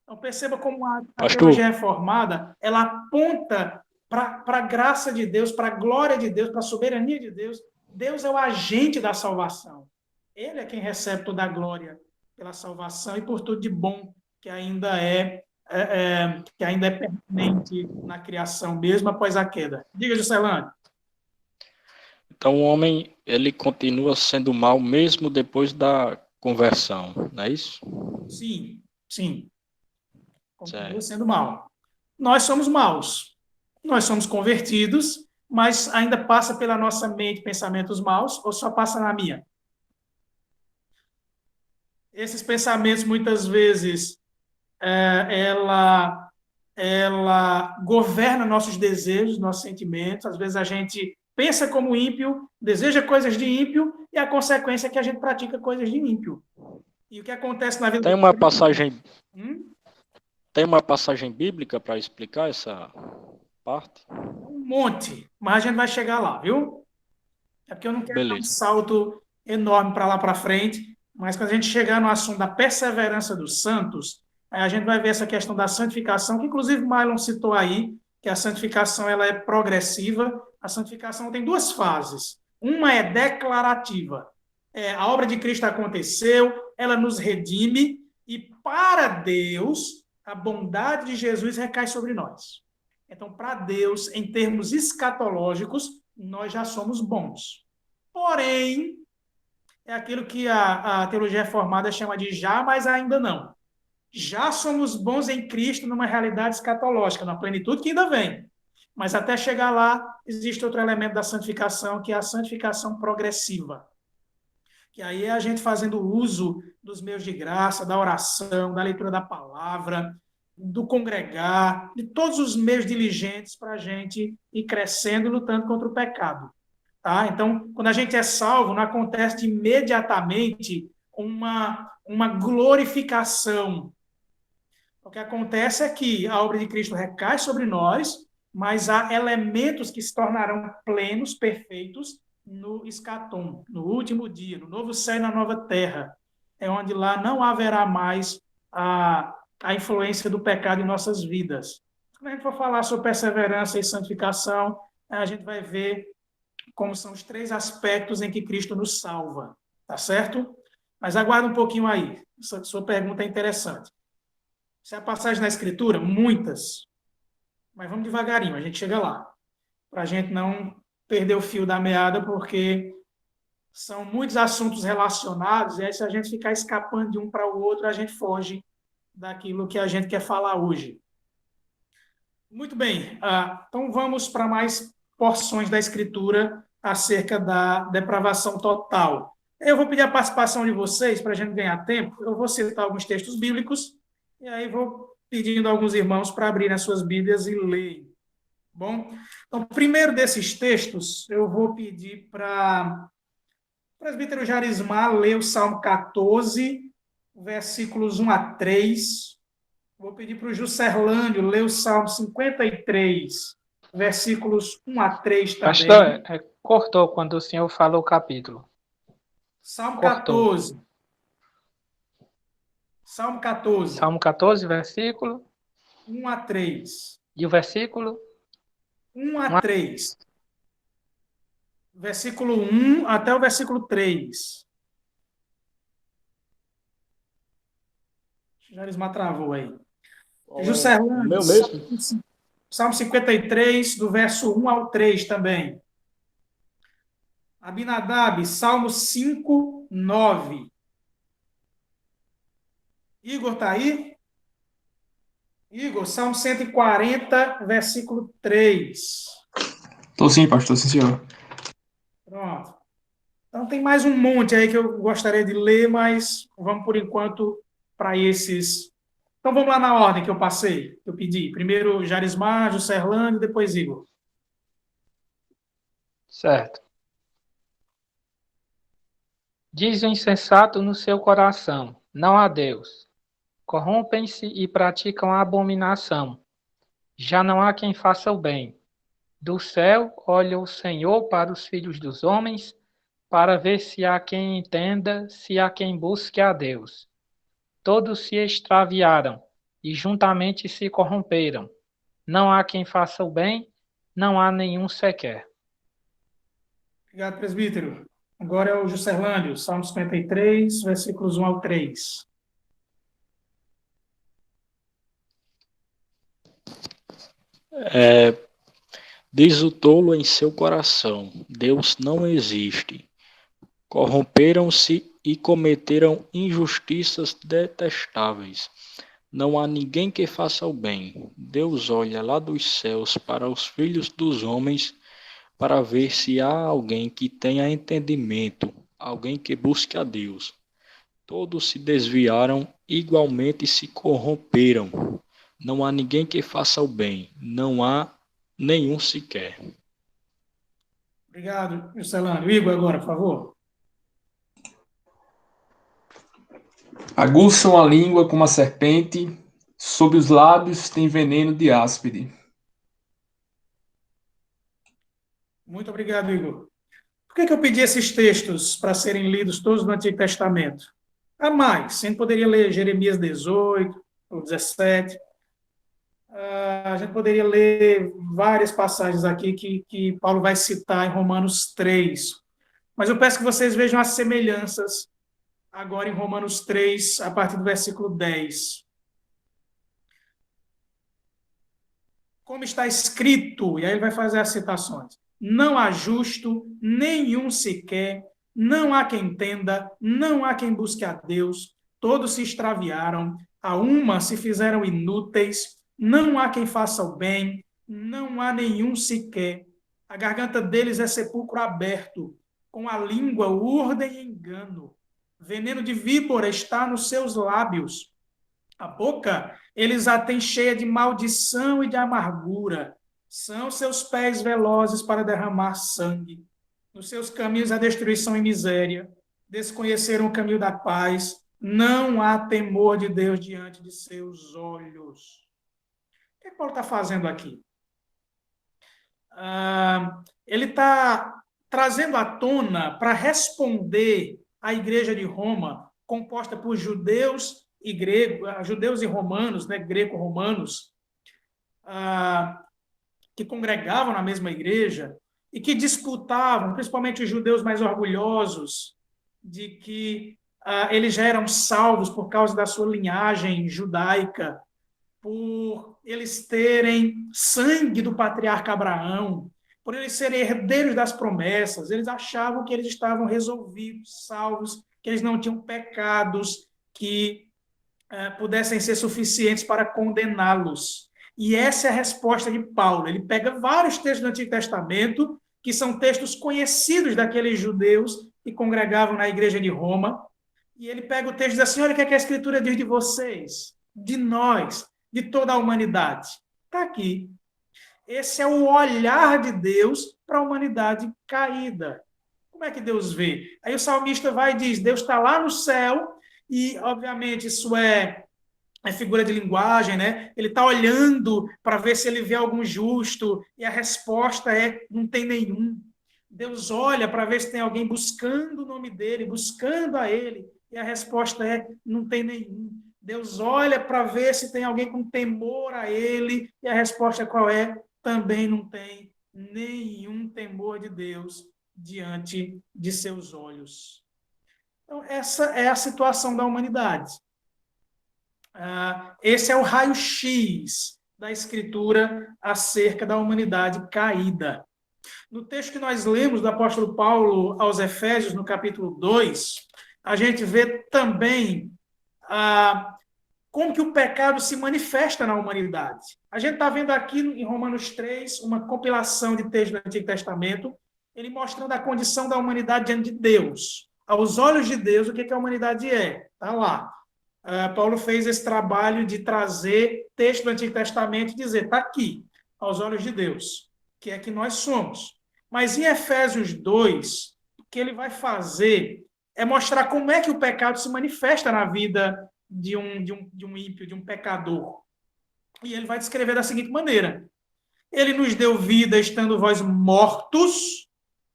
Então, perceba como a teologia reformada, ela aponta para a graça de Deus, para a glória de Deus, para a soberania de Deus. Deus é o agente da salvação. Ele é quem recebe toda a glória pela salvação e por tudo de bom que ainda é permanente na criação, mesmo após a queda. Diga, Juscelano. Então, o homem, ele continua sendo mau mesmo depois da conversão, não é isso? Sim. Continua sendo mau. Nós somos maus. Nós somos convertidos, mas ainda passa pela nossa mente pensamentos maus ou só passa na minha? Esses pensamentos, muitas vezes, ela governa nossos desejos, nossos sentimentos. Às vezes a gente pensa como ímpio, deseja coisas de ímpio, e a consequência é que a gente pratica coisas de ímpio. E o que acontece na vida Tem do uma crente... passagem, Hum? tem uma passagem bíblica para explicar essa parte? Um monte, mas a gente vai chegar lá, viu? É porque eu não quero dar um Beleza. salto enorme para lá para frente, mas quando a gente chegar no assunto da perseverança dos santos, aí a gente vai ver essa questão da santificação, que inclusive Mylon citou aí, que a santificação ela é progressiva. A santificação tem duas fases. Uma é declarativa. A obra de Cristo aconteceu, ela nos redime, e para Deus, a bondade de Jesus recai sobre nós. Então, para Deus, em termos escatológicos, nós já somos bons. Porém, é aquilo que a teologia reformada chama de já, mas ainda não. Já somos bons em Cristo numa realidade escatológica, na plenitude que ainda vem. Mas até chegar lá, existe outro elemento da santificação, que é a santificação progressiva. Que aí é a gente fazendo uso dos meios de graça, da oração, da leitura da palavra, do congregar, de todos os meios diligentes para a gente ir crescendo e lutando contra o pecado. Tá? Então, quando a gente é salvo, não acontece imediatamente uma glorificação. O que acontece é que a obra de Cristo recai sobre nós, mas há elementos que se tornarão plenos, perfeitos, no escatom, no último dia, no novo céu e na nova terra. É onde lá não haverá mais a influência do pecado em nossas vidas. Quando a gente for falar sobre perseverança e santificação, a gente vai ver como são os três aspectos em que Cristo nos salva, tá certo? Mas aguarda um pouquinho aí, sua pergunta é interessante. Se a passagem na Escritura, muitas, mas vamos devagarinho, a gente chega lá, para a gente não perder o fio da meada, porque são muitos assuntos relacionados, e aí se a gente ficar escapando de um para o outro, a gente foge daquilo que a gente quer falar hoje. Muito bem, então vamos para mais porções da Escritura acerca da depravação total. Eu vou pedir a participação de vocês para a gente ganhar tempo. Eu vou citar alguns textos bíblicos e aí vou pedindo a alguns irmãos para abrirem as suas Bíblias e lerem. Bom, então, primeiro desses textos, eu vou pedir para o presbítero Jarismar ler o Salmo 14, versículos 1 a 3. Vou pedir para o Juscelânio ler o Salmo 53, versículos 1 a 3 também. Pastor, cortou quando o senhor falou o capítulo. Salmo Cortou. 14. Salmo 14. Salmo 14, versículo 1 a 3. e o versículo 1 a 3. Versículo 1 até o versículo 3. Jarismar travou aí. Juscelânio, Meu mesmo? Salmo 53, do verso 1 ao 3 também. Abinadab, Salmo 5, 9. Igor está aí? Igor, Salmo 140, versículo 3. Estou sim, pastor, sim, senhor. Pronto. Então tem mais um monte aí que eu gostaria de ler, mas vamos por enquanto para esses. Então vamos lá na ordem que eu passei, que eu pedi. Primeiro Jarismar, Juscelânio, depois Igor. certo. Diz o insensato no seu coração, não há Deus. Corrompem-se e praticam a abominação. Já não há quem faça o bem. Do céu olha o Senhor para os filhos dos homens, para ver se há quem entenda, se há quem busque a Deus. Todos se extraviaram e juntamente se corromperam. Não há quem faça o bem, não há nenhum sequer. Obrigado, presbítero. Agora é o Juscelânio, Salmo 53, versículos 1 ao 3. Diz o tolo em seu coração: Deus não existe. Corromperam-se e cometeram injustiças detestáveis. Não há ninguém que faça o bem. Deus olha lá dos céus para os filhos dos homens, para ver se há alguém que tenha entendimento, alguém que busque a Deus. Todos se desviaram, igualmente se corromperam. Não há ninguém que faça o bem, não há nenhum sequer. Obrigado, Juscelano. Igor, agora, por favor. Aguçam a língua como a serpente, sob os lábios tem veneno de áspide. Muito obrigado, Igor. Por que eu pedi esses textos para serem lidos todos no Antigo Testamento? Há mais. A gente poderia ler Jeremias 18 ou 17. A gente poderia ler várias passagens aqui que Paulo vai citar em Romanos 3. Mas eu peço que vocês vejam as semelhanças agora em Romanos 3, a partir do versículo 10. Como está escrito, e aí ele vai fazer as citações: não há justo, nenhum sequer, não há quem entenda, não há quem busque a Deus, todos se extraviaram, a uma se fizeram inúteis, não há quem faça o bem, não há nenhum sequer. A garganta deles é sepulcro aberto, com a língua urdem e engano. Veneno de víbora está nos seus lábios. A boca eles a têm cheia de maldição e de amargura. São seus pés velozes para derramar sangue. Nos seus caminhos a destruição e miséria. Desconheceram o caminho da paz. Não há temor de Deus diante de seus olhos. O que Paulo está fazendo aqui? Ele está trazendo à tona para responder à igreja de Roma, composta por judeus e gregos, judeus e romanos, né, greco-romanos, que congregavam na mesma igreja e que disputavam, principalmente os judeus mais orgulhosos, de que eles já eram salvos por causa da sua linhagem judaica, por eles terem sangue do patriarca Abraão, por eles serem herdeiros das promessas. Eles achavam que eles estavam resolvidos, salvos, que eles não tinham pecados que pudessem ser suficientes para condená-los. E essa é a resposta de Paulo. Ele pega vários textos do Antigo Testamento, que são textos conhecidos daqueles judeus que congregavam na igreja de Roma, e ele pega o texto e diz assim: olha o que a Escritura diz de vocês, de nós, de toda a humanidade. Está aqui. Esse é o olhar de Deus para a humanidade caída. Como é que Deus vê? Aí o salmista vai e diz: Deus está lá no céu, e, obviamente, isso é figura de linguagem, né? Ele está olhando para ver se ele vê algum justo, e a resposta é: não tem nenhum. Deus olha para ver se tem alguém buscando o nome dele, buscando a ele, e a resposta é: não tem nenhum. Deus olha para ver se tem alguém com temor a ele, e a resposta qual é? Também não tem nenhum temor de Deus diante de seus olhos. Então, essa é a situação da humanidade. Esse é o raio-x da Escritura acerca da humanidade caída. No texto que nós lemos do apóstolo Paulo aos Efésios, no capítulo 2, a gente vê também como que o pecado se manifesta na humanidade. A gente está vendo aqui em Romanos 3 uma compilação de textos do Antigo Testamento, ele mostrando a condição da humanidade diante de Deus. Aos olhos de Deus, o que a humanidade é? Está lá. Paulo fez esse trabalho de trazer texto do Antigo Testamento e dizer: está aqui, aos olhos de Deus, que é que nós somos. Mas em Efésios 2, o que ele vai fazer é mostrar como é que o pecado se manifesta na vida de um ímpio, de um pecador. E ele vai descrever da seguinte maneira: ele nos deu vida estando vós mortos.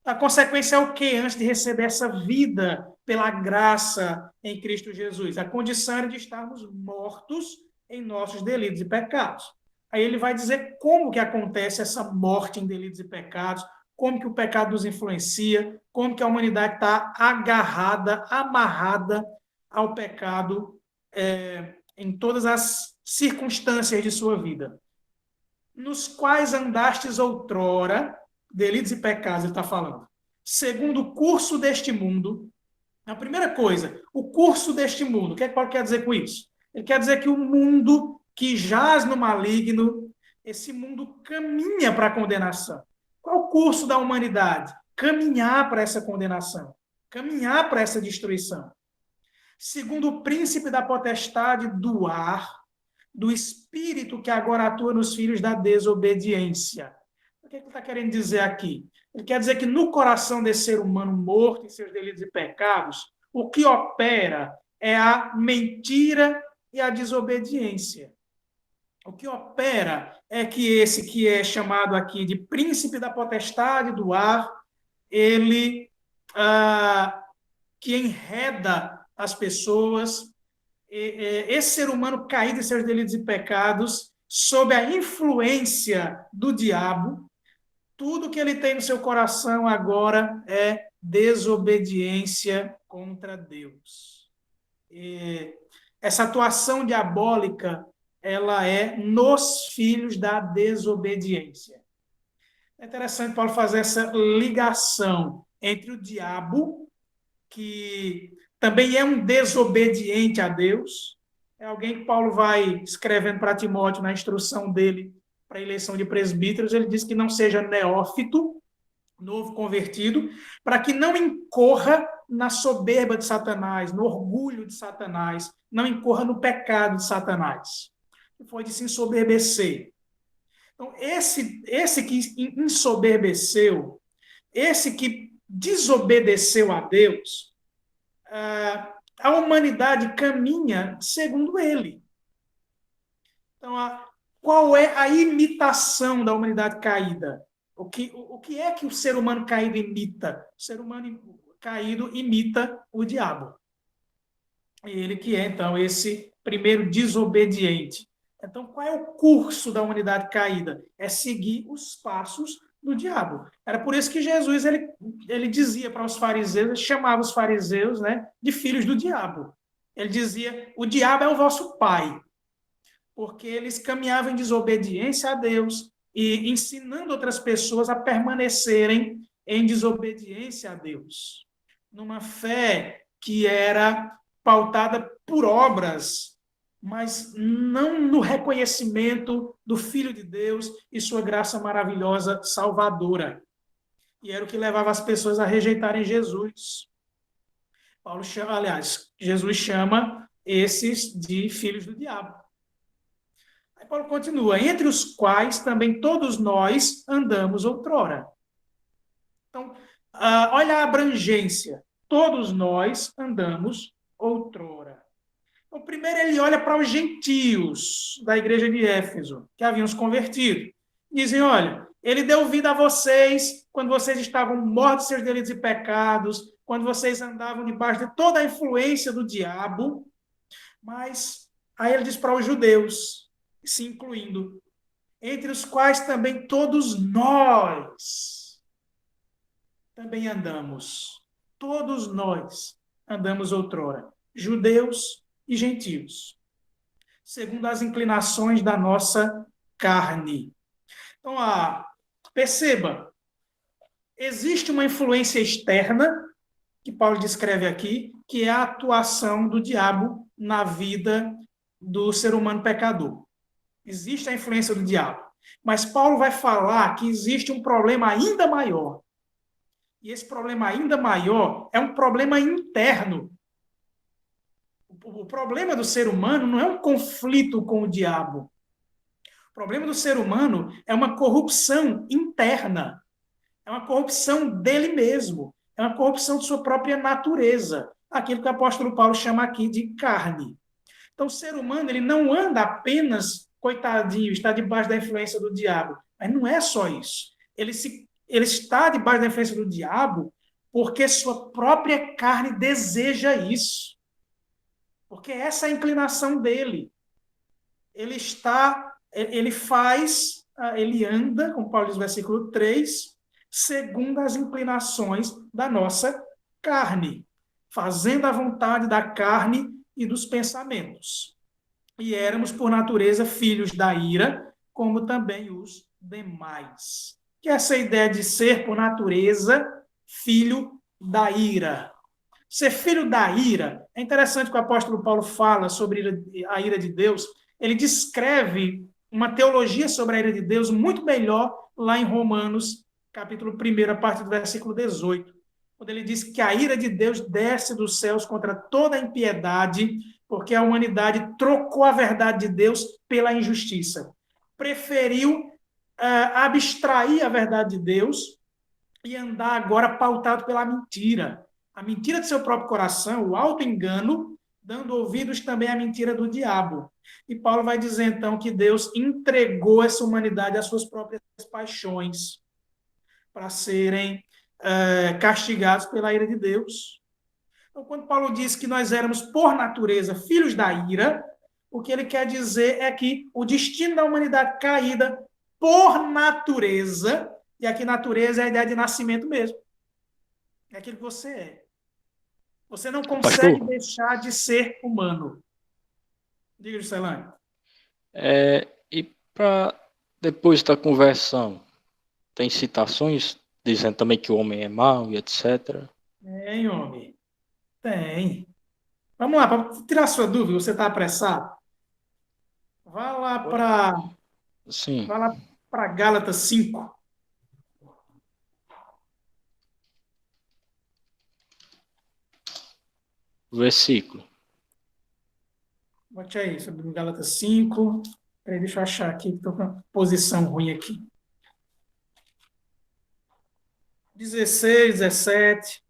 A consequência é o quê? Antes de receber essa vida pela graça em Cristo Jesus. A condição era de estarmos mortos em nossos delitos e pecados. Aí ele vai dizer como que acontece essa morte em delitos e pecados, como que o pecado nos influencia, como que a humanidade está agarrada, amarrada ao pecado em todas as circunstâncias de sua vida. Nos quais andastes outrora, delitos e pecados, ele está falando, segundo o curso deste mundo. A primeira coisa, o curso deste mundo. O que Paulo quer dizer com isso? Ele quer dizer que o mundo que jaz no maligno, esse mundo caminha para a condenação. Qual é o curso da humanidade? Caminhar para essa condenação, caminhar para essa destruição. Segundo o príncipe da potestade do ar, do espírito que agora atua nos filhos da desobediência. O que ele está querendo dizer aqui? Ele Ele quer dizer que no coração desse ser humano morto em seus delitos e pecados, o que opera é a mentira e a desobediência. O que opera é que esse que é chamado aqui de príncipe da potestade do ar, ele que enreda as pessoas, esse ser humano caído em seus delitos e pecados, sob a influência do diabo, tudo que ele tem no seu coração agora é desobediência contra Deus. Essa atuação diabólica, ela é nos filhos da desobediência. É interessante Paulo fazer essa ligação entre o diabo, que também é um desobediente a Deus, é alguém que Paulo vai escrevendo para Timóteo na instrução dele para a eleição de presbíteros, ele diz que não seja neófito, novo convertido, para que não incorra na soberba de Satanás, no orgulho de Satanás, não incorra no pecado de Satanás. Foi de se ensoberbecer. Então, esse que ensoberbeceu, esse que desobedeceu a Deus, a humanidade caminha segundo ele. Então, qual é a imitação da humanidade caída? O que é que o ser humano caído imita? O ser humano caído imita o diabo. Ele que é, então, esse primeiro desobediente. Então, qual é o curso da humanidade caída? É seguir os passos do diabo. Era por isso que Jesus ele dizia para os fariseus, ele chamava os fariseus, né, de filhos do diabo. Ele dizia, o diabo é o vosso pai, porque eles caminhavam em desobediência a Deus e ensinando outras pessoas a permanecerem em desobediência a Deus, numa fé que era pautada por obras, mas não no reconhecimento do Filho de Deus e sua graça maravilhosa salvadora. E era o que levava as pessoas a rejeitarem Jesus. Paulo chama, aliás, Jesus chama esses de filhos do diabo. Aí Paulo continua, entre os quais também todos nós andamos outrora. Então, olha a abrangência. Todos nós andamos outrora. Então, primeiro ele olha para os gentios da igreja de Éfeso, que haviam se convertido. Dizem, olha, ele deu vida a vocês quando vocês estavam mortos em seus delitos e pecados, quando vocês andavam debaixo de toda a influência do diabo. Mas aí ele diz para os judeus, se incluindo, entre os quais também todos nós também andamos. Todos nós andamos outrora, judeus e gentios, segundo as inclinações da nossa carne. Então, perceba, existe uma influência externa, que Paulo descreve aqui, que é a atuação do diabo na vida do ser humano pecador. Existe a influência do diabo. Mas Paulo vai falar que existe um problema ainda maior. E esse problema ainda maior é um problema interno. O problema do ser humano não é um conflito com o diabo. O problema do ser humano é uma corrupção interna. É uma corrupção dele mesmo. É uma corrupção de sua própria natureza. Aquilo que o apóstolo Paulo chama aqui de carne. Então, o ser humano ele não anda apenas, coitadinho, está debaixo da influência do diabo. Mas não é só isso. Ele está debaixo da influência do diabo porque sua própria carne deseja isso. Porque essa é a inclinação dele. Ele anda, como Paulo diz no versículo 3, segundo as inclinações da nossa carne, fazendo a vontade da carne e dos pensamentos. E éramos, por natureza, filhos da ira, como também os demais. Que é essa ideia de ser, por natureza, filho da ira. Ser filho da ira, é interessante que o apóstolo Paulo fala sobre a ira de Deus, ele descreve uma teologia sobre a ira de Deus muito melhor lá em Romanos, capítulo 1, a partir do versículo 18, quando ele diz que a ira de Deus desce dos céus contra toda a impiedade, porque a humanidade trocou a verdade de Deus pela injustiça. Preferiu abstrair a verdade de Deus e andar agora pautado pela mentira. A mentira de seu próprio coração, o auto-engano, dando ouvidos também à mentira do diabo. E Paulo vai dizer, então, que Deus entregou essa humanidade às suas próprias paixões para serem castigados pela ira de Deus. Então, quando Paulo diz que nós éramos, por natureza, filhos da ira, o que ele quer dizer é que o destino da humanidade caída, por natureza, e aqui natureza é a ideia de nascimento mesmo, é aquilo que você é. Você não consegue Pastor, deixar de ser humano. Diga, Juscelane. e para depois da conversão, tem citações dizendo também que o homem é mau e etc. Tem, homem. Tem. Vamos lá, para tirar sua dúvida, você está apressado? Vá lá Sim, para Gálatas 5. versículo. Bote aí, sobre Gálatas 5. Peraí, deixa eu achar aqui, que estou com uma posição ruim aqui. 16, 17.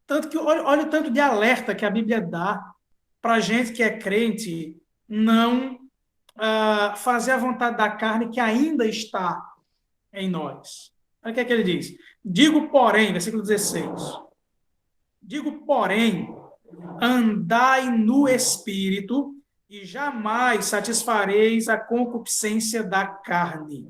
Tanto que, olha o tanto de alerta que a Bíblia dá para a gente que é crente não fazer a vontade da carne que ainda está em nós. Olha o que é que ele diz. Digo, porém, versículo 16. Digo, porém, andai no Espírito e jamais satisfareis a concupiscência da carne.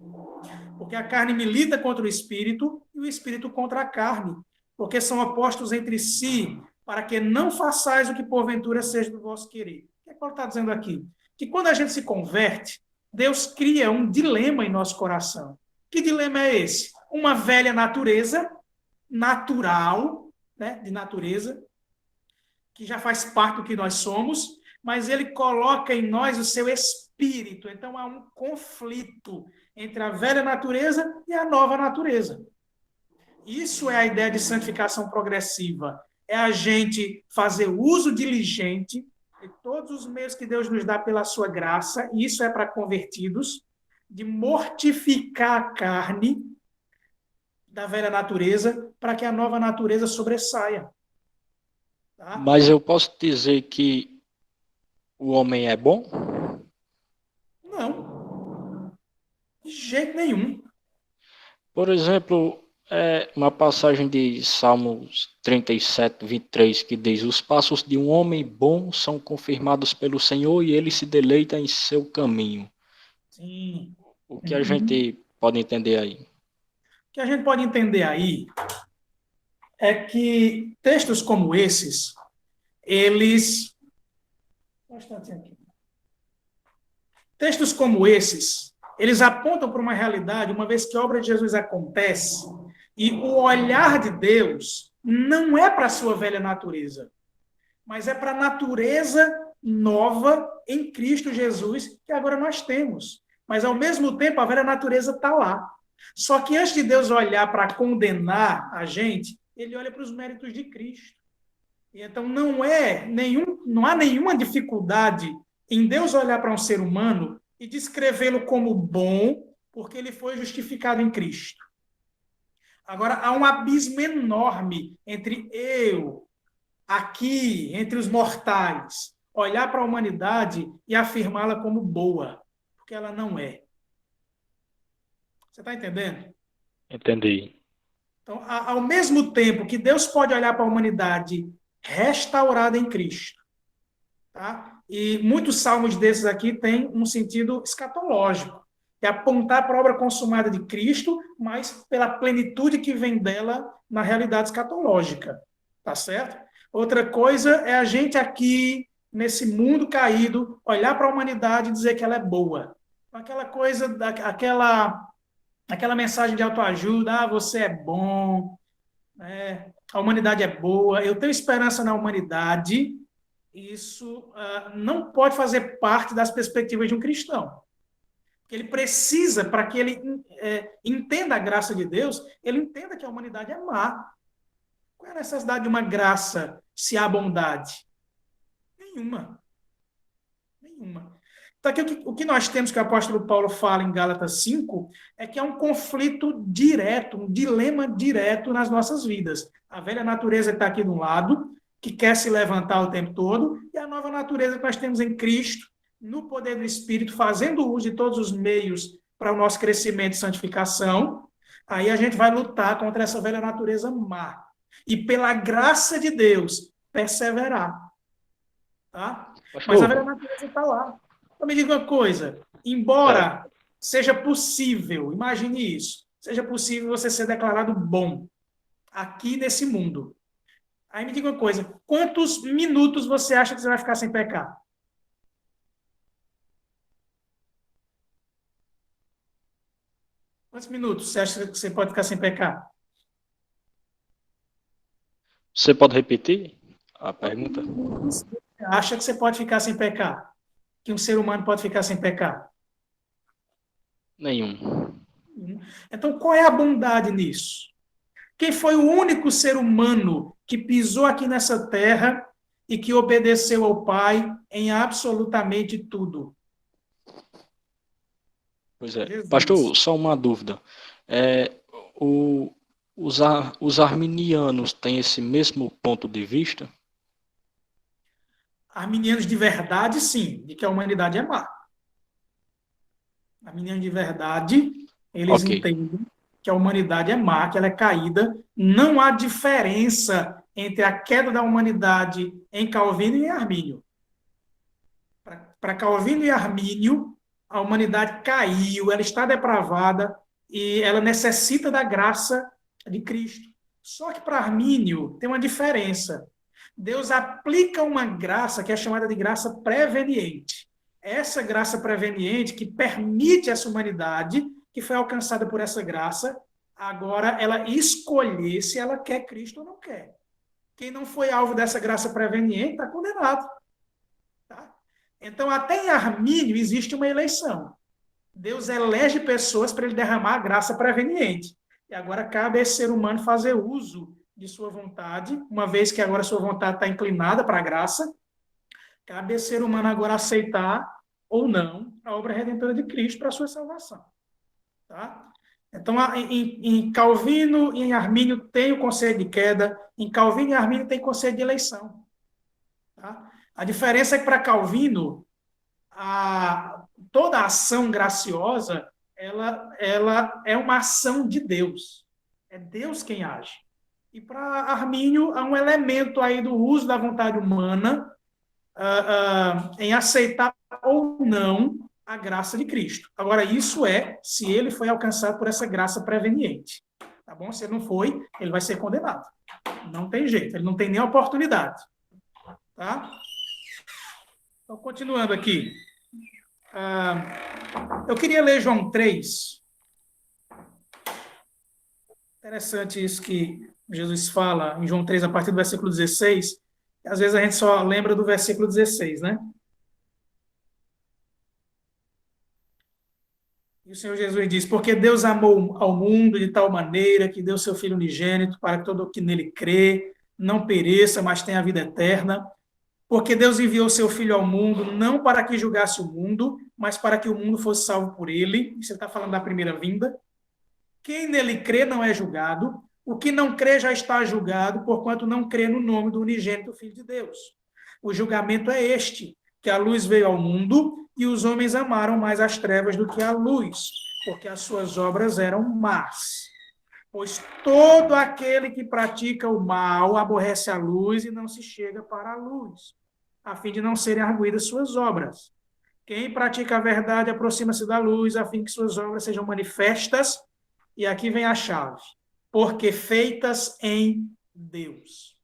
Porque a carne milita contra o Espírito e o Espírito contra a carne, porque são opostos entre si, para que não façais o que porventura seja do vosso querer. O que é que Paulo está dizendo aqui? Que quando a gente se converte, Deus cria um dilema em nosso coração. Que dilema é esse? Uma velha natureza, natural, né, de natureza, que já faz parte do que nós somos, mas ele coloca em nós o seu espírito. Então há um conflito entre a velha natureza e a nova natureza. Isso é a ideia de santificação progressiva. É a gente fazer uso diligente de todos os meios que Deus nos dá pela sua graça, e isso é para convertidos, de mortificar a carne da velha natureza para que a nova natureza sobressaia. Tá? Mas eu posso dizer que o homem é bom? Não. De jeito nenhum. Por exemplo, uma passagem de Salmos 37, 23, que diz: os passos de um homem bom são confirmados pelo Senhor e ele se deleita em seu caminho. Sim. O que a gente pode entender aí? O que a gente pode entender aí é que textos como esses, eles... Textos como esses, eles apontam para uma realidade, uma vez que a obra de Jesus acontece, e o olhar de Deus não é para a sua velha natureza, mas é para a natureza nova em Cristo Jesus, que agora nós temos. Mas, ao mesmo tempo, a velha natureza está lá. Só que antes de Deus olhar para condenar a gente, ele olha para os méritos de Cristo. E então não há nenhuma dificuldade em Deus olhar para um ser humano e descrevê-lo como bom, porque ele foi justificado em Cristo. Agora, há um abismo enorme entre eu, aqui, entre os mortais, olhar para a humanidade e afirmá-la como boa, porque ela não é. Você está entendendo? Entendi. Então, ao mesmo tempo que Deus pode olhar para a humanidade restaurada em Cristo, tá? E muitos salmos desses aqui têm um sentido escatológico, que é apontar para a obra consumada de Cristo, mas pela plenitude que vem dela na realidade escatológica, tá certo? Outra coisa é a gente aqui, nesse mundo caído, olhar para a humanidade e dizer que ela é boa. Aquela coisa, aquela mensagem de autoajuda, você é bom, né? A humanidade é boa, eu tenho esperança na humanidade, isso não pode fazer parte das perspectivas de um cristão. Porque ele precisa, para que ele entenda a graça de Deus, ele entenda que a humanidade é má. Qual é a necessidade de uma graça se há bondade? Nenhuma. Nenhuma. Então, aqui, o que nós temos, que o apóstolo Paulo fala em Gálatas 5, é que é um conflito direto, um dilema direto nas nossas vidas. A velha natureza está aqui de um lado, que quer se levantar o tempo todo, e a nova natureza que nós temos em Cristo, no poder do Espírito, fazendo uso de todos os meios para o nosso crescimento e santificação. Aí a gente vai lutar contra essa velha natureza má. E pela graça de Deus, perseverar. Tá? Mas a velha natureza está lá. Então me diga uma coisa, embora seja possível, imagine isso, seja possível você ser declarado bom aqui nesse mundo. Aí me diga uma coisa, quantos minutos você acha que você vai ficar sem pecar? Quantos minutos você acha que você pode ficar sem pecar? Você pode repetir a pergunta? Você acha que você pode ficar sem pecar? Que um ser humano pode ficar sem pecar? Nenhum. Então, qual é a bondade nisso? Quem foi o único ser humano que pisou aqui nessa terra e que obedeceu ao Pai em absolutamente tudo? Pois é. Jesus. Pastor, só uma dúvida. Os arminianos têm esse mesmo ponto de vista? Arminianos de verdade, sim, de que a humanidade é má. Arminianos de verdade, eles Ok. entendem que a humanidade é má, que ela é caída. Não há diferença entre a queda da humanidade em Calvino e em Armínio. Para Calvino e Armínio, a humanidade caiu, ela está depravada e ela necessita da graça de Cristo. Só que para Armínio tem uma diferença. Deus aplica uma graça que é chamada de graça preveniente. Essa graça preveniente que permite essa humanidade, que foi alcançada por essa graça, agora ela escolher se ela quer Cristo ou não quer. Quem não foi alvo dessa graça preveniente está condenado. Tá? Então, até em Armínio existe uma eleição. Deus elege pessoas para ele derramar a graça preveniente. E agora cabe a esse ser humano fazer uso de sua vontade, uma vez que agora sua vontade está inclinada para a graça, cabe a esse ser humano agora aceitar ou não a obra redentora de Cristo para a sua salvação. Tá? Então, em Calvino e em Armínio tem o conceito de queda, em Calvino e Armínio tem conceito de eleição. Tá? A diferença é que para Calvino, toda ação graciosa, ela é uma ação de Deus. É Deus quem age. E para Armínio, há um elemento aí do uso da vontade humana em aceitar ou não a graça de Cristo. Agora, isso é se ele foi alcançado por essa graça preveniente. Tá bom? Se ele não foi, ele vai ser condenado. Não tem jeito, ele não tem nem oportunidade. Tá? Então, continuando aqui. Eu queria ler João 3. Interessante isso que Jesus fala em João 3, a partir do versículo 16. Às vezes a gente só lembra do versículo 16, né? E o Senhor Jesus diz, porque Deus amou ao mundo de tal maneira que deu seu Filho unigênito para que todo o que nele crê não pereça, mas tenha a vida eterna. Porque Deus enviou seu Filho ao mundo não para que julgasse o mundo, mas para que o mundo fosse salvo por ele. Você está falando da primeira vinda. Quem nele crê não é julgado. O que não crê já está julgado, porquanto não crê no nome do unigênito Filho de Deus. O julgamento é este, que a luz veio ao mundo e os homens amaram mais as trevas do que a luz, porque as suas obras eram más. Pois todo aquele que pratica o mal aborrece a luz e não se chega para a luz, a fim de não serem arguidas suas obras. Quem pratica a verdade aproxima-se da luz, a fim que suas obras sejam manifestas. E aqui vem a chave. Porque feitas em Deus.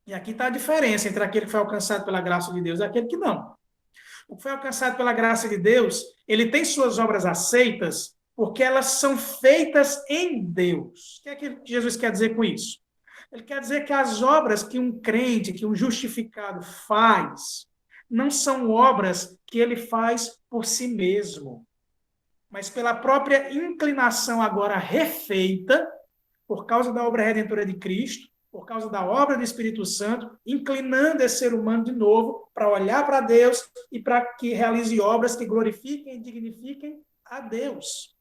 E aqui está a diferença entre aquele que foi alcançado pela graça de Deus e aquele que não. O que foi alcançado pela graça de Deus, ele tem suas obras aceitas porque elas são feitas em Deus. O que é que Jesus quer dizer com isso? Ele quer dizer que as obras que um crente, que um justificado faz, não são obras que ele faz por si mesmo, mas pela própria inclinação agora refeita, por causa da obra redentora de Cristo, por causa da obra do Espírito Santo, inclinando esse ser humano de novo para olhar para Deus e para que realize obras que glorifiquem e dignifiquem a Deus.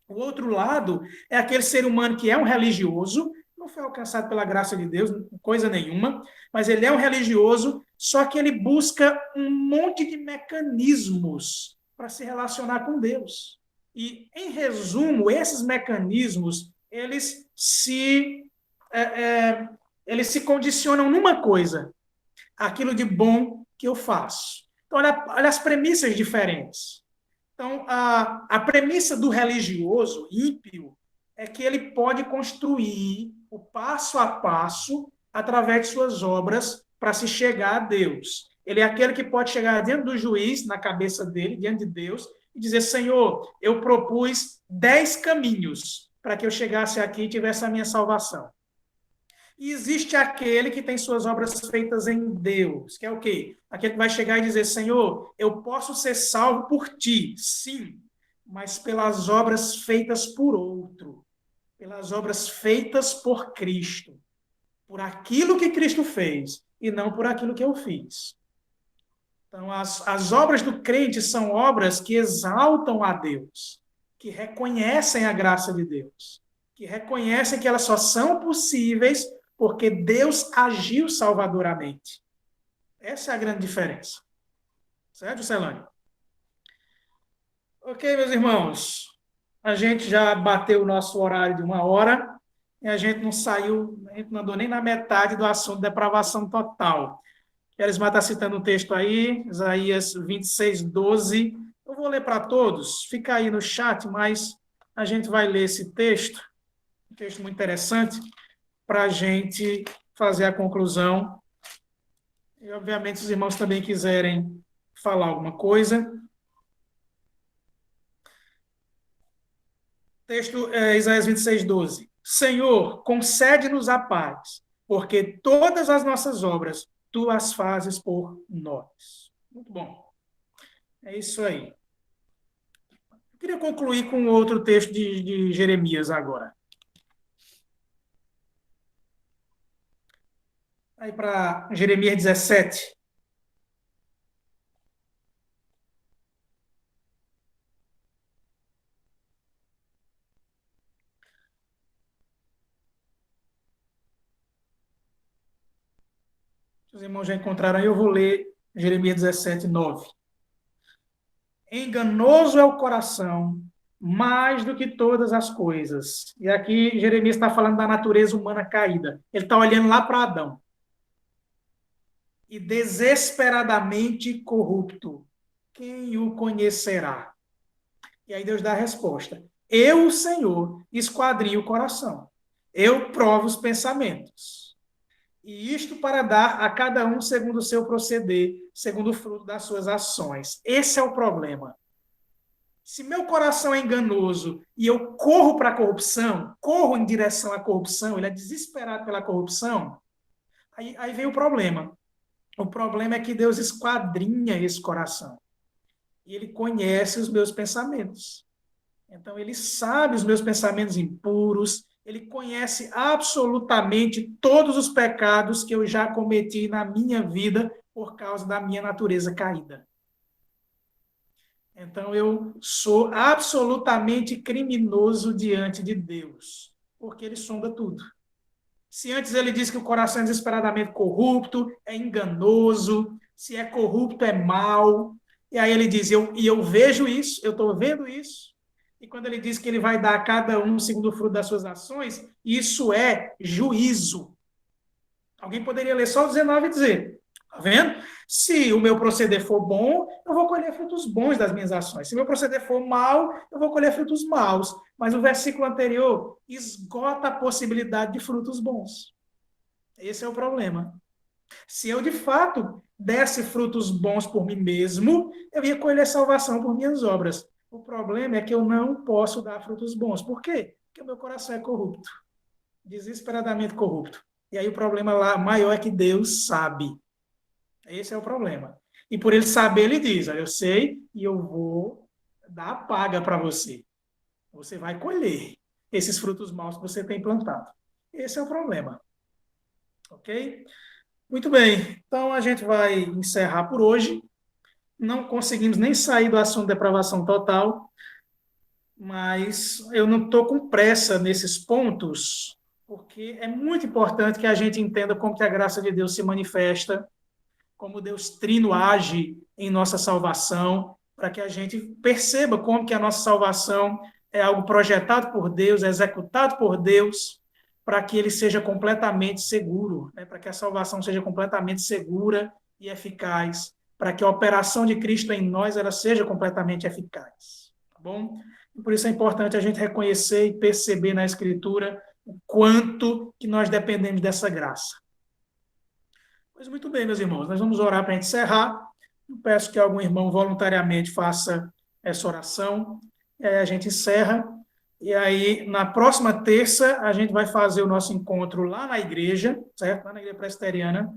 O outro lado é aquele ser humano que é um religioso, não foi alcançado pela graça de Deus, coisa nenhuma, mas ele é um religioso, só que ele busca um monte de mecanismos para se relacionar com Deus. E, em resumo, esses mecanismos, eles se condicionam numa coisa, aquilo de bom que eu faço. Então, olha as premissas diferentes. Então, a premissa do religioso ímpio é que ele pode construir o passo a passo através de suas obras para se chegar a Deus. Ele é aquele que pode chegar diante do juiz, na cabeça dele, diante de Deus, e dizer, Senhor, eu propus 10 caminhos para que eu chegasse aqui e tivesse a minha salvação. E existe aquele que tem suas obras feitas em Deus, que é o quê? Aquele que vai chegar e dizer, Senhor, eu posso ser salvo por ti, sim, mas pelas obras feitas por outro, pelas obras feitas por Cristo, por aquilo que Cristo fez e não por aquilo que eu fiz. Então, as obras do crente são obras que exaltam a Deus, que reconhecem a graça de Deus, que reconhecem que elas só são possíveis porque Deus agiu salvadoramente. Essa é a grande diferença. Certo, Celane? Ok, meus irmãos. A gente já bateu o nosso horário de 1 hora e a gente não andou nem na metade do assunto de depravação total. Elismar está citando um texto aí, Isaías 26:12. Eu vou ler para todos, fica aí no chat, mas a gente vai ler esse texto, um texto muito interessante, para a gente fazer a conclusão. E, obviamente, se os irmãos também quiserem falar alguma coisa. Texto Isaías 26:12. Senhor, concede-nos a paz, porque todas as nossas obras tu as fazes por nós. Muito bom. É isso aí. Eu queria concluir com outro texto de Jeremias agora. Aí para Jeremias 17. Os irmãos já encontraram aí, eu vou ler Jeremias 17:9. Enganoso é o coração, mais do que todas as coisas. E aqui Jeremias está falando da natureza humana caída. Ele está olhando lá para Adão. E desesperadamente corrupto, quem o conhecerá? E aí Deus dá a resposta. Eu, o Senhor, esquadrinho o coração. Eu provo os pensamentos. E isto para dar a cada um segundo o seu proceder, segundo o fruto das suas ações. Esse é o problema. Se meu coração é enganoso e eu corro para a corrupção, corro em direção à corrupção, ele é desesperado pela corrupção, aí vem o problema. O problema é que Deus esquadrinha esse coração. E ele conhece os meus pensamentos. Então, ele sabe os meus pensamentos impuros, ele conhece absolutamente todos os pecados que eu já cometi na minha vida por causa da minha natureza caída. Então, eu sou absolutamente criminoso diante de Deus, porque ele sonda tudo. Se antes ele diz que o coração é desesperadamente corrupto, é enganoso, se é corrupto, é mau, e aí ele diz, eu vejo isso, eu estou vendo isso, e quando ele diz que ele vai dar a cada um segundo o fruto das suas ações, isso é juízo. Alguém poderia ler só o 19 e dizer, tá vendo? Se o meu proceder for bom, eu vou colher frutos bons das minhas ações. Se o meu proceder for mau, eu vou colher frutos maus. Mas o versículo anterior esgota a possibilidade de frutos bons. Esse é o problema. Se eu, de fato, desse frutos bons por mim mesmo, eu ia colher salvação por minhas obras. O problema é que eu não posso dar frutos bons. Por quê? Porque o meu coração é corrupto. Desesperadamente corrupto. E aí o problema lá maior é que Deus sabe. Esse é o problema. E por ele saber, ele diz, eu sei e eu vou dar a paga para você. Você vai colher esses frutos maus que você tem plantado. Esse é o problema. Ok? Muito bem. Então, a gente vai encerrar por hoje. Não conseguimos nem sair do assunto depravação total, mas eu não estou com pressa nesses pontos, porque é muito importante que a gente entenda como que a graça de Deus se manifesta, como Deus Trino age em nossa salvação, para que a gente perceba como que a nossa salvação é algo projetado por Deus, executado por Deus, para que ele seja completamente seguro, né? Para que a salvação seja completamente segura e eficaz, para que a operação de Cristo em nós ela seja completamente eficaz. Tá bom? E por isso é importante a gente reconhecer e perceber na Escritura o quanto que nós dependemos dessa graça. Pois muito bem, meus irmãos, nós vamos orar para encerrar. Eu peço que algum irmão voluntariamente faça essa oração, e aí a gente encerra. E aí, na próxima terça, a gente vai fazer o nosso encontro lá na igreja, certo? Lá na igreja presbiteriana,